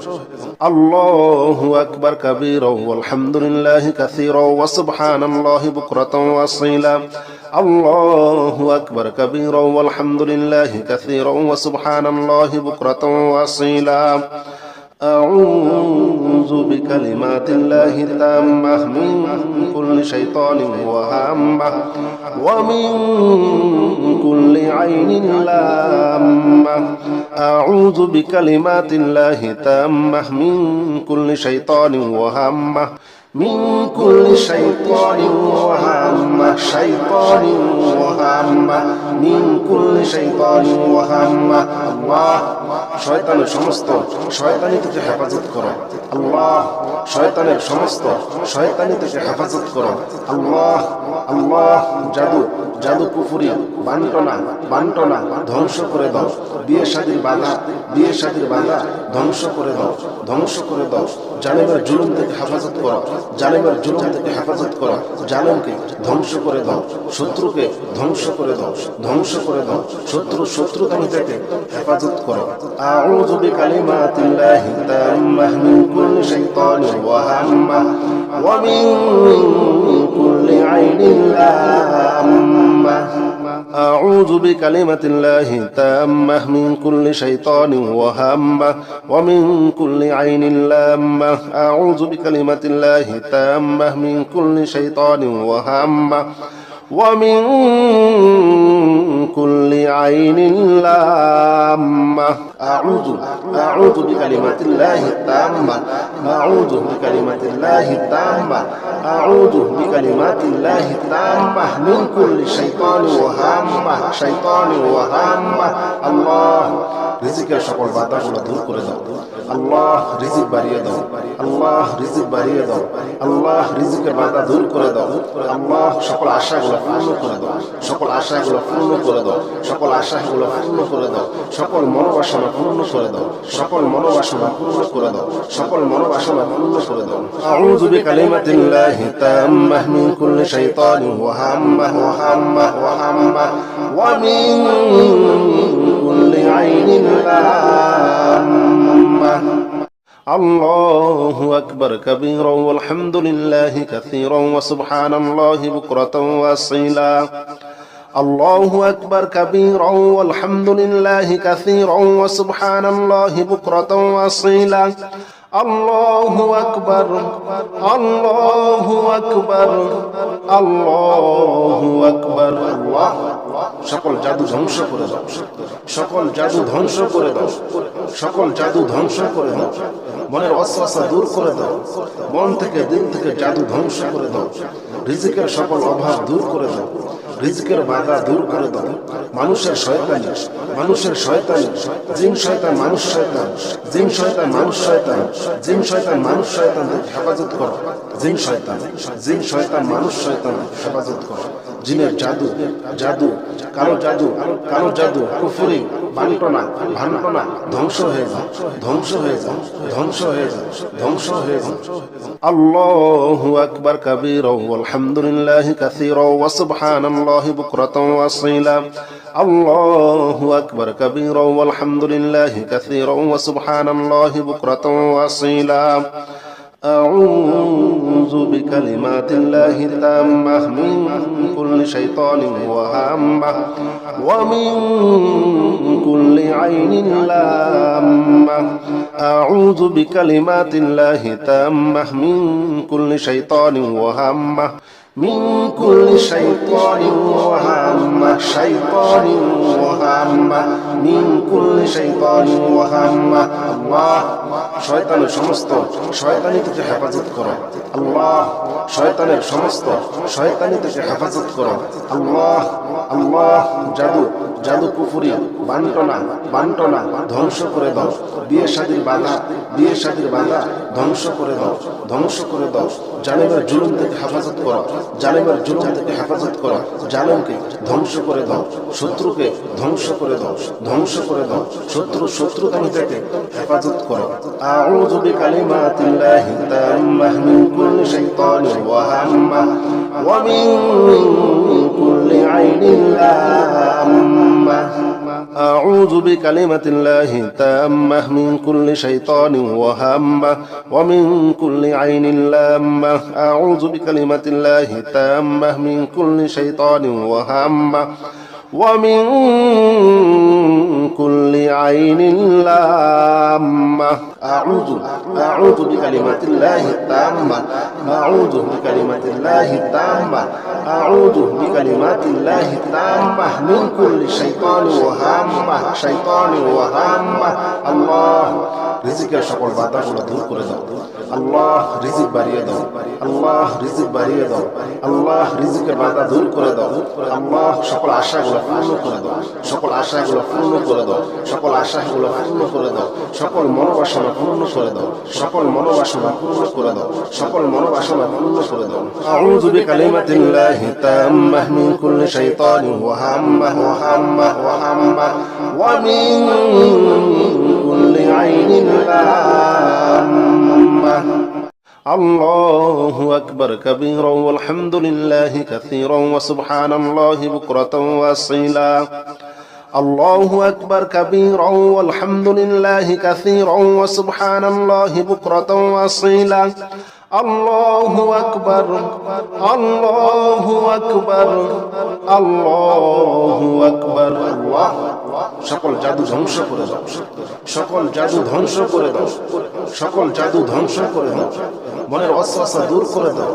আল্লাহু আকবার কাবীরা ওয়ালহামদুলিল্লাহি কাসীরা ওয়া সুবহানাল্লাহি বুকরাতাও ওয়া আসীলা। আল্লাহু আকবার কাবীরা ওয়ালহামদুলিল্লাহি কাসীরা ওয়া সুবহানাল্লাহি বুকরাতাও ওয়া আসীলা। أعوذ بكلمات الله التامة من كل شيطان وهامة ومن كل عين لامة. أعوذ بكلمات الله التامة من كل شيطان وهامة من كل شيطان وهامة شيطان وهامة من كل شيطان وهامة. الله শয়তানের সমস্ত শয়তানি থেকে হেফাজত করো। আল্লাহ শয়তানের সমস্ত শয়তানি থেকে হেফাজত করো। আল্লাহ, আল্লাহ জাদু, জাদু কুফরি, বান্টনা, বান্টনা ধ্বংস করে দাও। বিয়ে শাদীর বাধা, বিয়ে শাদীর বাধা ধ্বংস করে দাও, ধ্বংস করে দাও। জালেমের জুলুম থেকে হেফাজত করো, জালেমের জুলুম থেকে হেফাজত করো। জালেমকে ধ্বংস করে দাও, শত্রুকে ধ্বংস করে দাও, ধ্বংস করে দাও। শত্রুতামি থেকে হেফাজত করো। আউযু বিকালিমাতিল্লাহি তাম্মাহ মিন কুল্লি শাইতানির ওয়াহাম্মাহ ওয়া মিন কুল্লি আইনিন লাম্মাহ। أعوذ بكلمة الله التامة من كل شيطان وهامة ومن كل عين لامة. أعوذ بكلمة الله التامة من كل شيطان وهامة ومن كل عين لامة. أعوذ بكلمات الله التامة، أعوذ بكلمات الله التامة، أعوذ بكلمات الله التامة من كل شيطان وهامة شيطان وهامة. الله রিজিকের সকল বাধাগুলো দূর করে দাও। আল্লাহ রিজিক বাড়িয়ে দাও, আল্লাহ রিজিক বাড়িয়ে দাও, আল্লাহ রিজিকের বাধা দূর করে দাও। আল্লাহ সকল আশাগুলো পূর্ণ করে দাও, সকল আশাগুলো পূর্ণ করে দাও, সকল আশাগুলো পূর্ণ করে দাও, সকল মনোবাসনা পূর্ণ করে দাও, সকল মনোবাসনা পূর্ণ করে দাও, সকল মনোবাসনা পূর্ণ করে দাও। আউযু বিকালিমাতিল্লাহি তাম্মাহ মিন কুল্লি শাইতানিন ওয়া হাম্মাহ ওয়া হাম্মাহ ওয়া হাম্মাহ ওয়া মিন কুল্লি আইনিন লাম্মাহ। আল্লাহু আকবার কাবীরা ওয়ালহামদুলিল্লাহি কাসীরা ওয়া সুবহানাল্লাহি বুকরাতাও ওয়া আসীলা। আল্লাহু আকবার কাবীরা ওয়ালহামদুলিল্লাহি কাসীরা ওয়া সুবহানাল্লাহি বুকরাতাও ওয়া আসীলা। আল্লাহু আকবার, আল্লাহু আকবার, আল্লাহু আকবার। আল্লাহ সকল জাদু ধ্বংস করে দাও, সকল জাদু ধ্বংস করে দাও, সকল জাদু ধ্বংস করে দাও। মনের ওয়াসওয়াসা দূর করে দাও, মন থেকে দিল থেকে জাদু ধ্বংস করে দাও। রিজিকের সকল অভাব দূর করে দাও, রিজিকের বাধা দূর করে দাও। মানুষের শয়তানি, মানুষের শয়তানি, জিন শয়তান মানুষ শয়তান, জিন শয়তান মানুষ শয়তান, জিন শয়তান মানুষ শয়তান হেফাজত করো। জিন শয়তান, জিন শয়তান মানুষ শয়তান হেফাজত করো। জিনের জাদু, জাদু, কালো জাদু, কালো জাদু, কুফরি, বান্টনা, ভান্টনা ধ্বংস হয়ে যাও, ধ্বংস হয়ে যাও, ধ্বংস হয়ে যাও, ধ্বংস হয়ে যাও। আল্লাহু আকবার কাবীরা ওয়ালহামদুলিল্লাহি কাসীরা ওয়া সুবহানাল্লাহি বুকরাতাও ওয়া আসীলা। আল্লাহু আকবার কাবীরা ওয়ালহামদুলিল্লাহি কাসীরা ওয়া সুবহানাল্লাহি বুকরাতাও ওয়া আসীলা। أعوذ بكلمات الله التامة من كل شيطان وهامة ومن كل عين لامة. أعوذ بكلمات الله التامة من كل شيطان وهامة من كل شيطان وهامة وهامة شيطان وهامة من كل شيطان وهامة الله শয়তানের সমস্ত শয়তানি থেকে হেফাজত করো আল্লাহ শয়তানের সমস্ত শয়তানি থেকে হেফাজত করো আল্লাহ আল্লাহ জাদু জাদু কুফরি বান্টনা ধ্বংস করে দাও বিয়ে শাদীর বাধা ধ্বংস করে দাও জালেমের জুলুম থেকে হেফাজত করো জালেমের জুলুম থেকে হেফাজত করো জালেমকে ধ্বংস করে দাও শত্রুকে ধ্বংস করে দাও শত্রুতামি থেকে হেফাজত করো আউযু বিকালিমাতিল্লাহি তাম্মাহ মিন কুল্লি শাইতানির ওয়া হাম্মাহ ওয়া মিন কুল্লি আইনিন লাম্মাহ أعوذ بكلمة الله التامة من كل شيطان وهامة ومن كل عين لامة أعوذ بكلمة الله التامة من كل شيطان وهامة ومن كل عين لامة أعوذ بكلمات الله التامة أعوذ بكلمات الله التامة أعوذ بكلمات الله التامة من كل شيطان وهامة الله রিজিকের সকল বাধাগুলো দূর করে দাও আল্লাহ রিজিক বাড়িয়ে দাও আল্লাহ রিজিক বাড়িয়ে দাও আল্লাহ রিজিকের বাধা দূর করে দাও আল্লাহ সকল আশাগুলো পূর্ণ করে দাও সকল আশাগুলো পূর্ণ করে দাও সকল আশাগুলো পূর্ণ করে দাও সকল মনোবাসনা পূর্ণ করে দাও সকল মনোবাসনা পূর্ণ করে দাও সকল মনোবাসনা পূর্ণ করে দাও আউযু বিকালিমাতিল্লাহি তাম্মাহ মিন কুল্লি শাইতানিন ওয়া হাম্মাহ ওয়া মিন কুল্লি আইনিন লাম্মাহ الله أكبر كبيرا والحمد لله كثيرا وسبحان الله بكرة وأصيلا الله أكبر كبيرا والحمد لله كثيرا وسبحان الله بكرة وأصيلا الله أكبر الله أكبر الله أكبر الله সকল জাদু ধ্বংস করে দাও সকল জাদু ধ্বংস করে দাও সকল জাদু ধ্বংস করে দাও মনের ওয়াসওয়াসা দূর করে দাও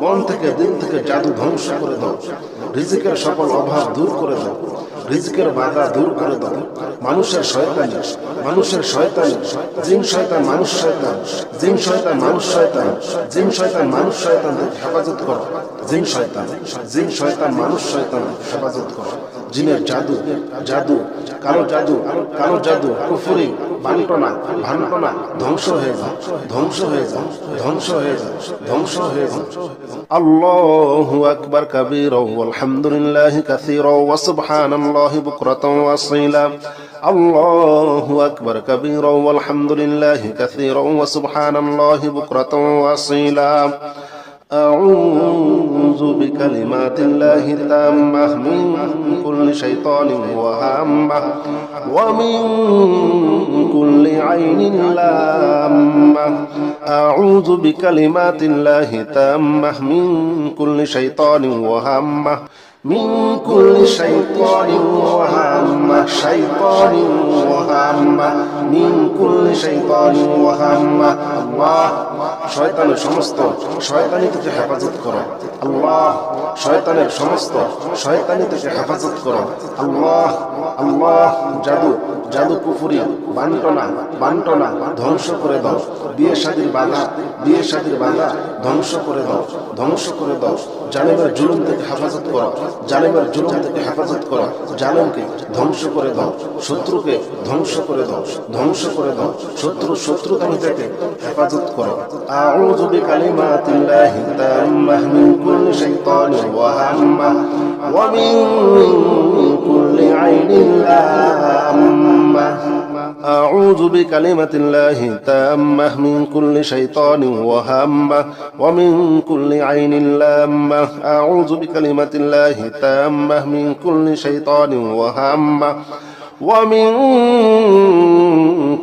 মন থেকে দিল থেকে জাদু ধ্বংস করে দাও রিজিকের সকল অভাব দূর করে দাও রিজিকের বাধা দূর করে দাও মানুষের শয়তানি জিন শয়তান মানুষ শয়তান জিন শয়তান মানুষ শয়তান জিন শয়তান মানুষ শয়তান হেফাজত করো জিন শয়তান মানুষ শয়তান হেফাজত করো জিনের জাদু কালো জাদু কুফরি বান্টনা ধ্বংস হয়ে যাও আল্লাহু আকবার কাবীরা ওয়ালহামদুলিল্লাহি কাসীরা ওয়া সুবহানাল্লাহি বুকরাতাও ওয়া আসীলা আল্লাহু আকবার কাবীরা ওয়ালহামদুলিল্লাহি কাসীরা ওয়া সুবহানাল্লাহি বুকরাতাও ওয়া আসীলা أعوذ بكلمات الله التامة من كل شيطان وهامة ومن كل عين لامة أعوذ بكلمات الله التامة من كل شيطان وهامة من كل شيطان وهامة من كل شيطان وهامة الله শয়তানের সমস্ত শয়তানি থেকে হেফাজত করো আল্লাহ শয়তানের সমস্ত শয়তানি থেকে হেফাজত করো আল্লাহ আল্লাহ জাদু কুফরি বান্টনা ধ্বংস করে দাও বিয়ে শাদীর বাধা ধ্বংস করে দাও জালেমের জুলুম থেকে হেফাজত করো জালেমকে ধ্বংস করে দাও শত্রুকে ধ্বংস করে দাও শত্রুতামি থেকে হেফাজত করো আউযু বিকালিমাতিল্লাহি তাম্মাহ মিন কুল্লি শাইতানির ওয়া হাম্মাহ ওয়া মিন কুল্লি আইনিন লাম্মাহ أعوذ بكلمة الله التامة من كل شيطان وهامة ومن كل عين لامة أعوذ بكلمة الله التامة من كل شيطان وهامة ومن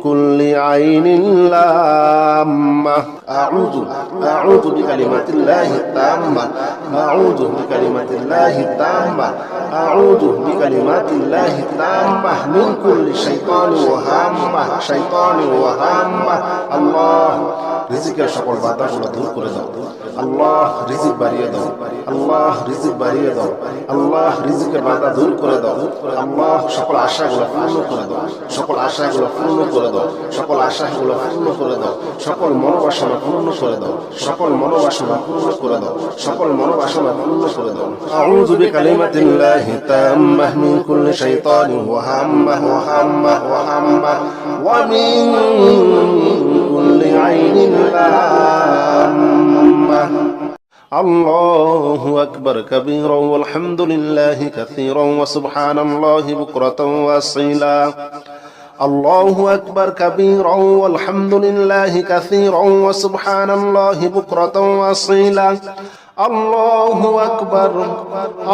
كل عين لامة أعوذ بكلمات الله التامة أعوذ بكلمات الله التامة أعوذ بكلمات الله التامة من كل شيطان وهامة الله রিজিকের সকল বাধাগুলো দূর করে দাও আল্লাহ রিজিক বাড়িয়ে দাও আল্লাহ রিজিক বাড়িয়ে দাও আল্লাহ রিজিকের বাধা দূর করে দাও আল্লাহ সকল আশাগুলো পূর্ণ করে দাও সকল আশাগুলো পূর্ণ করে দাও সকল আশাগুলো পূর্ণ করে দাও সকল মনোবাসনা পূর্ণ করে দাও সকল মনোবাসনা পূর্ণ করে দাও সকল মনোবাসনা পূর্ণ করে দাও আউযু বিকালিমাতিল্লাহি তাম্মাহ মিন কুল্লি শাইতানিন ওয়া হাম্মাহ ওয়া মিন কুল্লি আইনিন লাম্মাহ الله أكبر كبيرا والحمد لله كثيرا وسبحان الله بكرة وأصيلا الله أكبر كبيرا والحمد لله كثيرا وسبحان الله بكرة وأصيلا الله أكبر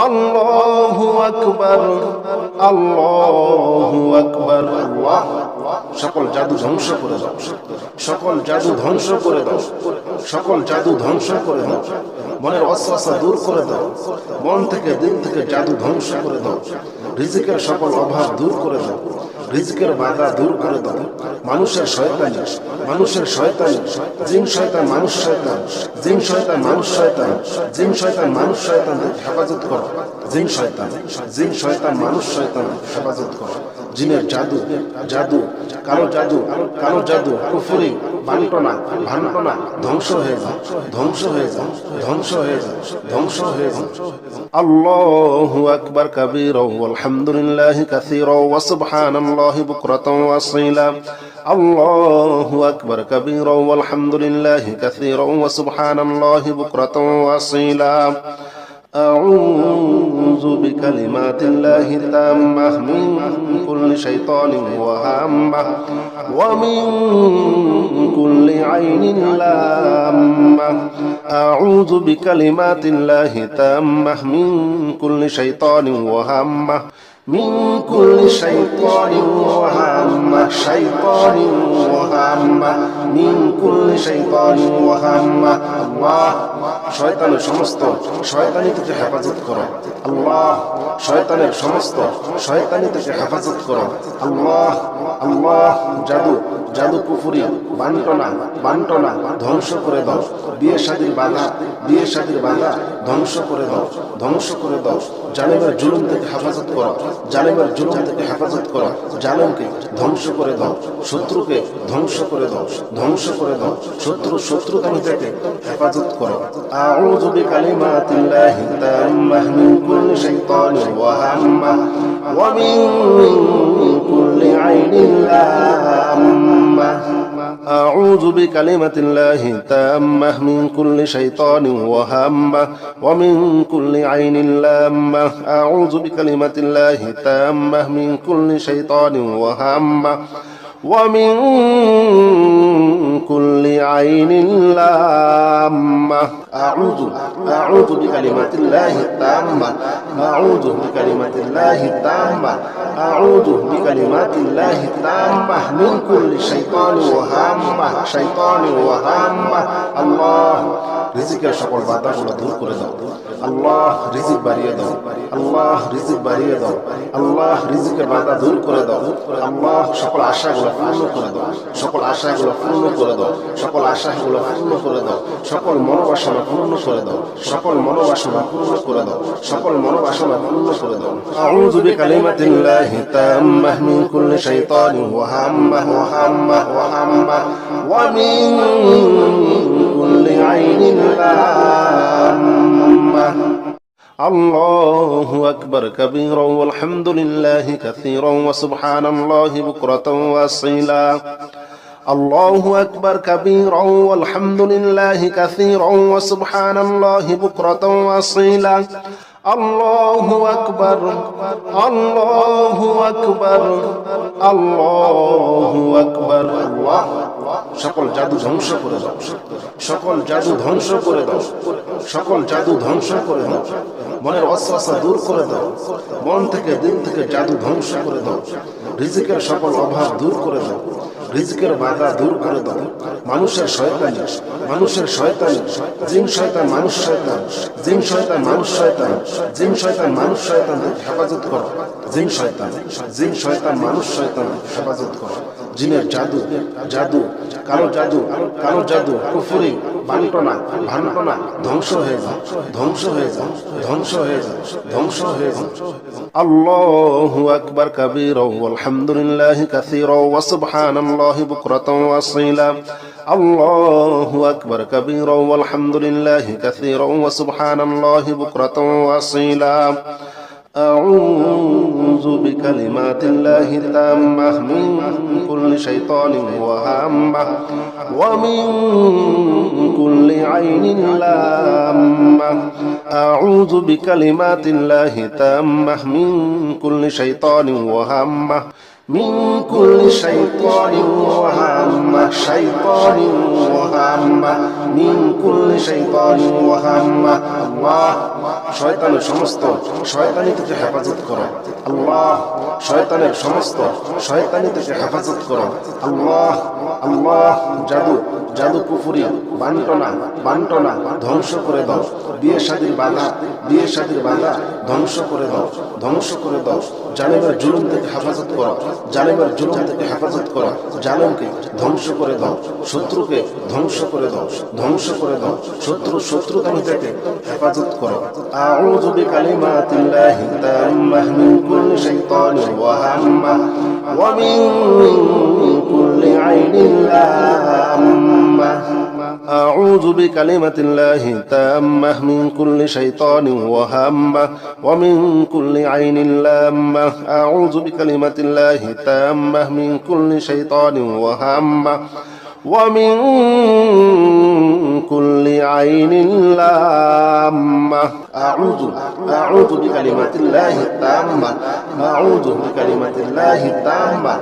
الله أكبر الله أكبر الله সকল জাদু ধ্বংস করে দাও সকল জাদু ধ্বংস করে দাও সকল জাদু ধ্বংস করে দাও মনের ওয়াসওয়াসা দূর করে দাও মন থেকে দিল থেকে জাদু ধ্বংস করে দাও রিজিকের সকল অভাব দূর করে দাও রিজিকের বাধা দূর করে দাও মানুষের শয়তানি জিন শয়তান মানুষ শয়তান জিন শয়তান মানুষ শয়তান জিন শয়তান মানুষ শয়তান হেফাজত করো জিন শয়তান মানুষ শয়তান হেফাজত করো জিনের জাদু কালো জাদু কুফরি বান্টনা ধ্বংস হয়ে যাও আল্লাহু আকবার কাবীরা ওয়ালহামদুলিল্লাহি কাসীরা ওয়া সুবহানাল্লাহি বুকরাতাও ওয়া আসীলা আল্লাহু আকবার কাবীরা ওয়ালহামদুলিল্লাহি কাসীরা ওয়া সুবহানাল্লাহি বুকরাতাও ওয়া আসীলা أعوذ بكلمات الله التامة من كل شيطان وهامة ومن كل عين لامة أعوذ بكلمات الله التامة من كل شيطان وهامة من كل شيطان وهامة من كل شيطان وهامة الله শয়তানের সমস্ত শয়তানি থেকে হেফাজত করো আল্লাহ শয়তানের সমস্ত শয়তানি থেকে হেফাজত করো আল্লাহ জাদু কুফরি বান্টনা ধ্বংস করে দাও বিয়ে শাদীর বাধা ধ্বংস করে দাও জালেমের জুলুম থেকে হেফাজত করো জালেমকে ধ্বংস করে দাও শত্রুকে ধ্বংস করে দাও শত্রুতামি থেকে হেফাজত করো আউযু বিকালিমাতিল্লাহি তাম্মাহ মিন কুল্লি শাইতানিন ওয়া হাম্মাহ ওয়া মিন কুল্লি আইনিন লাম্মাহ أعوذ بكلمة الله التامة من كل شيطان وهامة ومن كل عين لامة أعوذ بكلمة الله التامة من كل شيطان وهامة ومن كل عين لامة أعوذ بكلمات الله التامة أعوذ بكلمات الله التامة أعوذ بكلمات الله التامة من كل شيطان وهامة الله রিজিকের সকল বাধাগুলো দূর করে দাও আল্লাহ রিজিক বাড়িয়ে দাও আল্লাহ রিজিকের বাধা দূর করে দাও আল্লাহ সকল আশাগুলো পূর্ণ করে দাও সকল মনোবাসনা পূর্ণ করে দাও আউযু বিকালিমাতিল্লাহি তাম্মাহ মিন কুল্লি শাইতানিন ওয়া হাম্মাহ ওয়া মিন কুল্লি আইনিন লাম্মাহ الله أكبر كبيرا والحمد لله كثيرا وسبحان الله بكرة وأصيلا الله أكبر كبيرا والحمد لله كثيرا وسبحان الله بكرة وأصيلا الله أكبر الله أكبر الله أكبر الله সকল জাদু ধ্বংস করে দাও সকল জাদু ধ্বংস করে দাও মনের ওয়াসওয়াসা দূর করে দাও মন থেকে দিল থেকে জাদু ধ্বংস করে দাও রিজিকের সকল অভাব দূর করে দাও রিজকের বাধা দূর করে দাও। মানুষের শয়তানি, মানুষের শয়তানি, জিন শয়তান মানুষ শয়তান, জিন শয়তান মানুষ শয়তান, জিন শয়তান মানুষ শয়তান হেফাজত করো। জিন শয়তান, জিন শয়তান মানুষ শয়তান হেফাজত করো। জিনের জাদু, জাদু, কালো জাদু, কালো জাদু, কুফরি, বান্টনা, ভান্টনা ধ্বংস হয়ে যাও, ধ্বংস হয়ে যাও, ধ্বংস হয়ে যাও, ধ্বংস হয়ে যাও। আল্লাহু আকবার কাবীরা ওয়ালহামদুলিল্লাহি কাসীরা ওয়া সুবহানাল্লাহি বুকরাতাও ওয়া আসীলা। আল্লাহু আকবার কাবীরা ওয়ালহামদুলিল্লাহি কাসীরা ওয়া সুবহানাল্লাহি বুকরাতাও ওয়া আসীলা। أعوذ بكلمات الله التامة من كل شيطان وهامة ومن كل عين لامة. أعوذ بكلمات الله التامة من كل شيطان وهامة من كل شيطان وهامة شيطان وهامة من كل شيطان وهامة. الله শয়তানের সমস্ত শয়তানি থেকে হেফাজত করো। আল্লাহ শয়তানের সমস্ত শয়তানি থেকে হেফাজত করো। আল্লাহ, আল্লাহ জাদু, জাদু কুফরি, বান্টনা, বান্টনা ধ্বংস করে দাও। বিয়ে শাদীর বাধা, বিয়ে শাদীর বাধা ধ্বংস করে দাও, ধ্বংস করে দাও। জালেমের জুলুম থেকে হেফাজত করো, জালেমের জুলুম থেকে হেফাজত করো। জালেমকে ধ্বংস করে দাও, শত্রুকে ধ্বংস করে দাও, ধ্বংস করে দাও। শত্রুতামি থেকে হেফাজত করো। আউযু বিকালিমাতিল্লাহি তাম্মাহ মিন কুল্লি শাইতানির ওয়াহাম্মাহ ওয়া মিন কুল্লি আইনিন লাম্মাহ। أعوذ بكلمة الله التامة من كل شيطان وهامة ومن كل عين لامة. أعوذ بكلمة الله التامة من كل شيطان وهامة ومن كل عين لامة. أعوذ بكلمات الله التامة، أعوذ بكلمات الله التامة،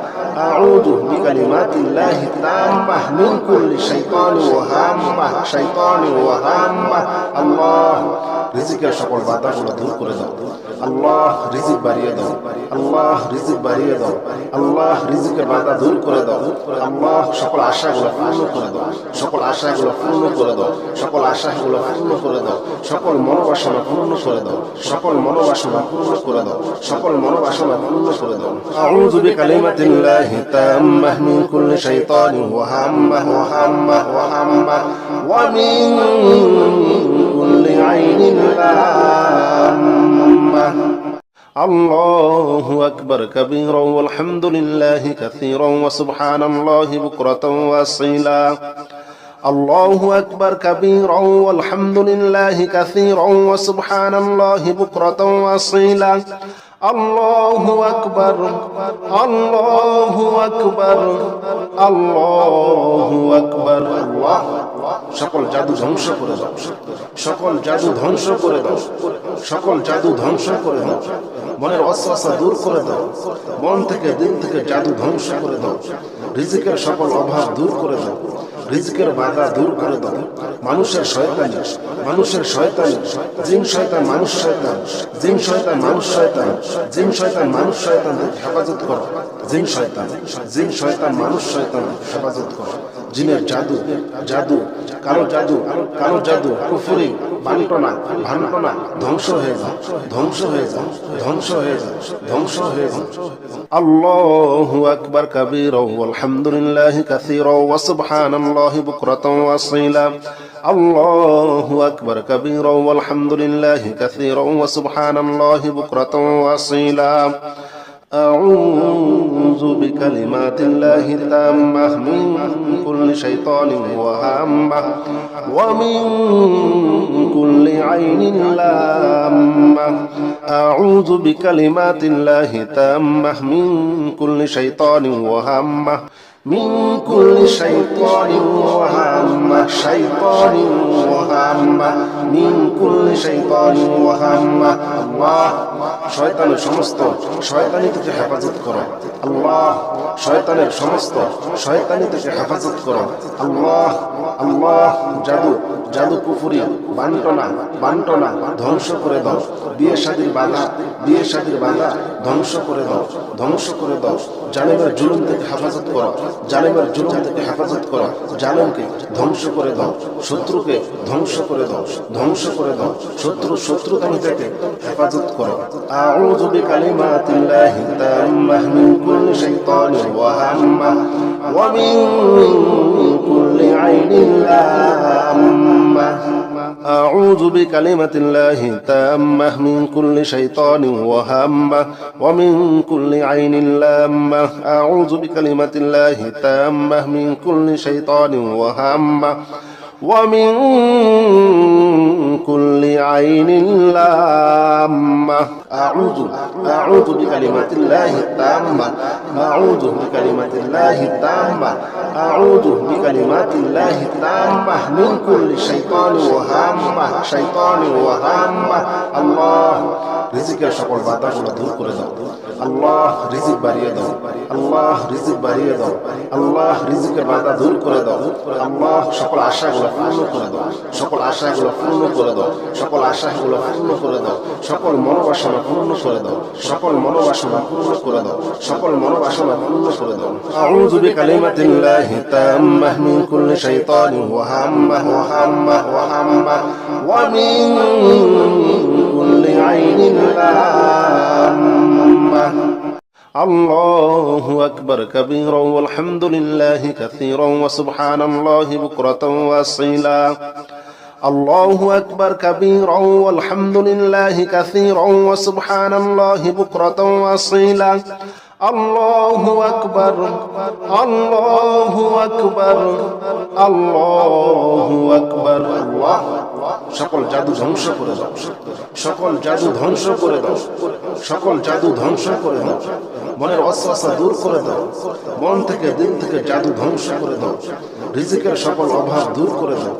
أعوذ بكلمات الله التامة من كل شيطان وهامة شيطان وهامة. الله রিজিকের সকল বাধাগুলো দূর করে দাও। আল্লাহ রিজিক বাড়িয়ে দাও, আল্লাহ রিজিক বাড়িয়ে দাও, আল্লাহ রিজিকের বাধা দূর করে দাও। আল্লাহ সকল আশাগুলো পূর্ণ করে দাও, সকল আশাগুলো পূর্ণ করে দাও, সকল আশাগুলো পূর্ণ করে দাও, সকল মনোবাসনা পূর্ণ করে দাও, সকল মনোবাসনা পূর্ণ করে দাও, সকল মনোবাসনা পূর্ণ করে দাও। আউযু বিকালিমাতিল্লাহি তাম্মাহ মিন কুল্লি শাইতানিন ওয়া হাম্মাহ ওয়া হাম্মাহ ওয়া হাম্মাহ ওয়া মিন কুল্লি আইনিন লাম্মাহ। আল্লাহু আকবার কাবীরা ওয়ালহামদুলিল্লাহি কাসীরা ওয়া সুবহানাল্লাহি বুকরাতাও ওয়া আসীলা। আল্লাহু আকবার কাবীরা ওয়ালহামদুলিল্লাহি কাসীরা ওয়া সুবহানাল্লাহি বুকরাতাও ওয়া আসীলা। আল্লাহু আকবার, আল্লাহু আকবার, আল্লাহু আকবার। আল্লাহ সকল জাদু ধ্বংস করে দাও, সকল জাদু ধ্বংস করে দাও, সকল জাদু ধ্বংস করে দাও। মনের ওয়াসওয়াসা দূর করে দাও, মন থেকে দিল থেকে জাদু ধ্বংস করে দাও। রিজিকের সকল অভাব দূর করে দাও, রিজিকের বাধা দূর করে দাও। মানুষের শয়তানি, মানুষের শয়তানি, জিন শয়তান মানুষ শয়তান, জিন শয়তান মানুষ শয়তান, জিন শয়তান মানুষ শয়তান হেফাজত করো। জিন শয়তান, জিন শয়তান মানুষ শয়তান হেফাজত করো। জিনের জাদু, জাদু, কালো জাদু, কালো জাদু, কুফরি, বান্টনা, ভান্টনা ধ্বংস হয়ে যাও, ধ্বংস হয়ে যাও, ধ্বংস হয়ে যাও, ধ্বংস হয়ে যাও। আল্লাহু আকবার কাবীরা ওয়ালহামদুলিল্লাহি কাসীরা ওয়া সুবহানাল্লাহি বুকরাতাও ওয়া আসীলা। আল্লাহু আকবার কাবীরা ওয়ালহামদুলিল্লাহি কাসীরা ওয়া সুবহানাল্লাহি বুকরাতাও ওয়া আসীলা। أعوذ بكلمات الله التامة من كل شيطان وهامة ومن كل عين لامة. أعوذ بكلمات الله التامة من كل شيطان وهامة من كل شيطان وهامة شيطان وهامة من كل شيطان وهامة. الله শয়তানের সমস্ত শয়তানি থেকে হেফাজত করো। আল্লাহ শয়তানের সমস্ত শয়তানি থেকে হেফাজত করো। আল্লাহ, আল্লাহ জাদু, জাদু কুফরি, বান্টনা, বান্টনা ধ্বংস করে দাও। বিয়ে শাদীর বাধা, বিয়ে শাদীর বাধা ধ্বংস করে দাও, ধ্বংস করে দাও। জালেমের জুলুম থেকে হেফাজত করো, জালেমের জুলুম থেকে হেফাজত করো, জালেমকে ধ্বংস করে দাও, শত্রুকে ধ্বংস করে দাও, ধ্বংস করে দাও, শত্রুতামি থেকে হেফাজত করো। আউযু বিকালিমাতিল্লাহি তাম্মাহ মিন কুল্লি শাইতানির ওয়া হাম্মাহ ওয়া মিন কুল্লি আইনিন লাম্মাহ। أعوذ بكلمة الله التامة من كل شيطان وهامة ومن كل عين لامة. أعوذ بكلمة الله التامة من كل شيطان وهامة ومن كل عين لامة. أعوذ بكلمات الله التامة. أعوذ بكلمات الله التامة. أعوذ بكلمات الله التامة من كل شيطان وهامة. شيطان وهامة. الله রিজিকের সকল বাধাগুলো দূর করে দাও। আল্লাহ রিজিক বাড়িয়ে দাও। আল্লাহ রিজিক বাড়িয়ে দাও। আল্লাহ রিজিকের বাধা দূর করে দাও। আল্লাহ সকল আশাগুলো পূর্ণ করে দাও। সকল আশাগুলো পূর্ণ করে দাও। সকল আশাগুলো পূর্ণ করে দাও। সকল মনোবাসনা পূর্ণ করে দাও। সকল মনোবাসনা পূর্ণ করে দাও। সকল মনোবাসনা পূর্ণ করে দাও। আউযু বিকালিমাতিল্লাহি তাম্মাহ মিন কুল্লি শাইতানিন ওয়া হাম্মাহ ওয়া হাম্মাহ ওয়া হাম্মাহ ওয়া মিন কুল্লি আইনিন লাম্মাহ। الله أكبر كبيرا والحمد لله كثيرا وسبحان الله بكرة وأصيلا. الله أكبر كبيرا والحمد لله كثيرا وسبحان الله بكرة وأصيلا. الله أكبر الله أكبر الله أكبر. الله সকল জাদু ধ্বংস করে দাও। সকল জাদু ধ্বংস করে দাও। সকল জাদু ধ্বংস করে দাও। মনের ওয়াসওয়াসা দূর করে দাও। মন থেকে দিল থেকে জাদু ধ্বংস করে দাও। রিজিকের সকল অভাব দূর করে দাও।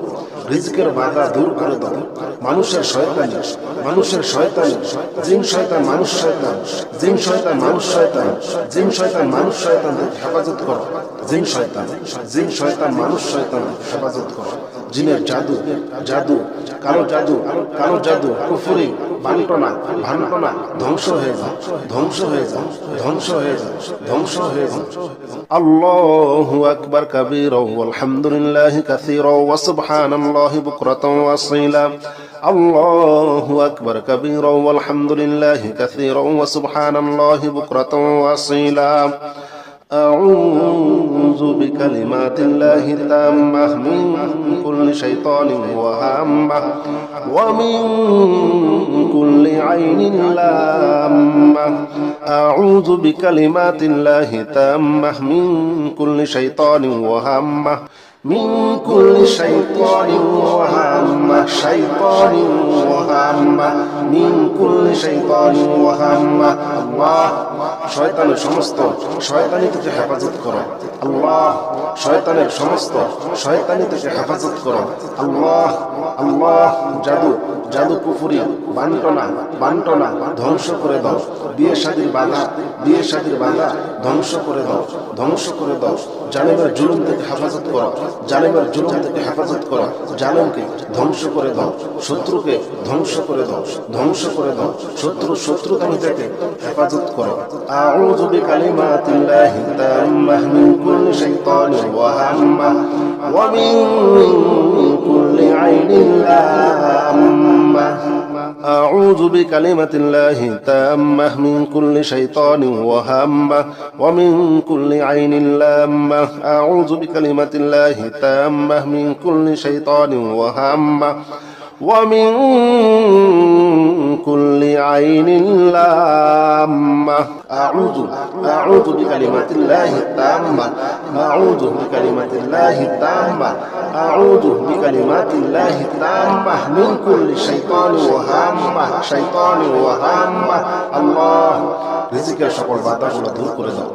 রিজিকের বাধা দূর করে দাও। মানুষের শয়তানি, মানুষের শয়তানি, জিন শয়তান মানুষ শয়তান, জিন শয়তান মানুষ শয়তান, জিন শয়তান মানুষ শয়তান হেফাজত করো। জিন শয়তান, জিন শয়তান মানুষ শয়তান হেফাজত করো। জিনের জাদু, জাদু, কালো জাদু, কালো জাদু, কুফরি, বান্টনা, ভান্টনা ধ্বংস হয়ে যাও, ধ্বংস হয়ে যাও, ধ্বংস হয়ে যাও, ধ্বংস হয়ে যাও। আল্লাহু আকবার কাবীরা ওয়ালহামদুলিল্লাহি কাসীরা ওয়া সুবহানাল্লাহি বুকরাতাও ওয়া আসীলা। আল্লাহু আকবার কাবীরা ওয়ালহামদুলিল্লাহি কাসীরা ওয়া সুবহানাল্লাহি বুকরাতাও ওয়া আসীলা। أعوذ بكلمات الله التامة من كل شيطان وهامة ومن كل عين لامة. أعوذ بكلمات الله التامة من كل شيطان وهامة من كل شيطان وهامة. شيطان وهامة من كل شيطان وهامة. الله শয়তানের সমস্ত শয়তানি থেকে হেফাজত করো। আল্লাহ শয়তানের সমস্ত শয়তানি থেকে হেফাজত করো। আল্লাহ আল্লাহ জাদু, জাদু কুফরি, বান্টনা, বান্টনা ধ্বংস করে দাও। বিয়ে শাদীর বাধা, বিয়ে শাদীর বাধা ধ্বংস করে দাও, ধ্বংস করে দাও। জালেমের জুলুম থেকে হেফাজত করো। জালেমের জুলুম থেকে হেফাজত করো। জালেমকে ধ্বংস করে দাও। শত্রুকে ধ্বংস করে দাও, ধ্বংস করে দাও। শত্রুতামি থেকে হেফাজত করো। আউযু বিকালিমাতিল্লাহি তাম্মাহ মিন কুল্লি শাইতানির ওয়া হাম্মাহ ওয়া মিন কুল্লি আইনিন লাম্মাহ। أعوذ بكلمة الله التامة من كل شيطان وهامة ومن كل عين لامة. أعوذ بكلمة الله التامة من كل شيطان وهامة ومن كل عين لامة. أعوذ بكلمات الله التامة. أعوذ بكلمات الله التامة. أعوذ بكلمات الله التامة من كل شيطان وهامة. شيطان وهامة. الله রিজিকের সকল বাধাগুলো দূর করে দাও।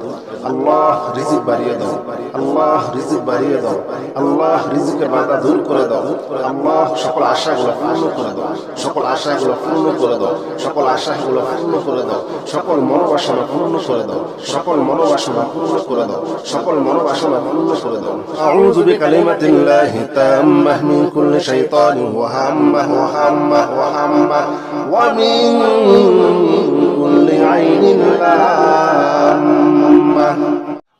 আল্লাহ রিজিক বাড়িয়ে দাও। আল্লাহ রিজিক বাড়িয়ে দাও। আল্লাহ রিজিকের বাধা দূর করে দাও। আল্লাহ সকল আশাগুলো পূর্ণ করে দাও। সকল আশাগুলো পূর্ণ করে দাও। সকল আশাগুলো পূর্ণ করে দাও। সকল মনোবাসনা পূর্ণ করে দাও। সকল মনোবাসনা পূর্ণ করে দাও। সকল মনোবাসনা পূর্ণ করে দাও। আউযু বিকালিমাতিল্লাহি তাম্মাহ মিন কুল্লি শাইতানিন ওয়া হাম্মাহ ওয়া হাম্মাহ ওয়া হাম্মাহ ওয়া মিন কুল্লি আইনিন লাম্মাহ.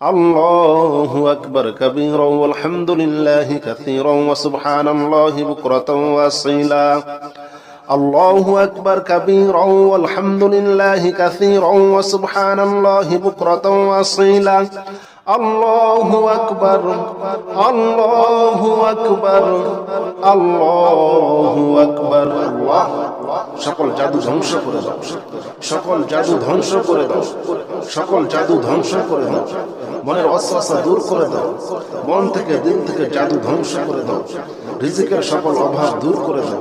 الله أكبر كبيرا والحمد لله كثيرا وسبحان الله بكرة وأصيلا الله أكبر كبيرا والحمد لله كثيرا وسبحان الله بكرة وأصيلا الله أكبر الله أكبر الله أكبر الله সকল জাদু ধ্বংস করে দাও সকল জাদু ধ্বংস করে দাও সকল জাদু ধ্বংস করে দাও মনের ওয়াসওয়াসা দূর করে দাও মন থেকে দিল থেকে জাদু ধ্বংস করে দাও রিজিকের সকল অভাব দূর করে দাও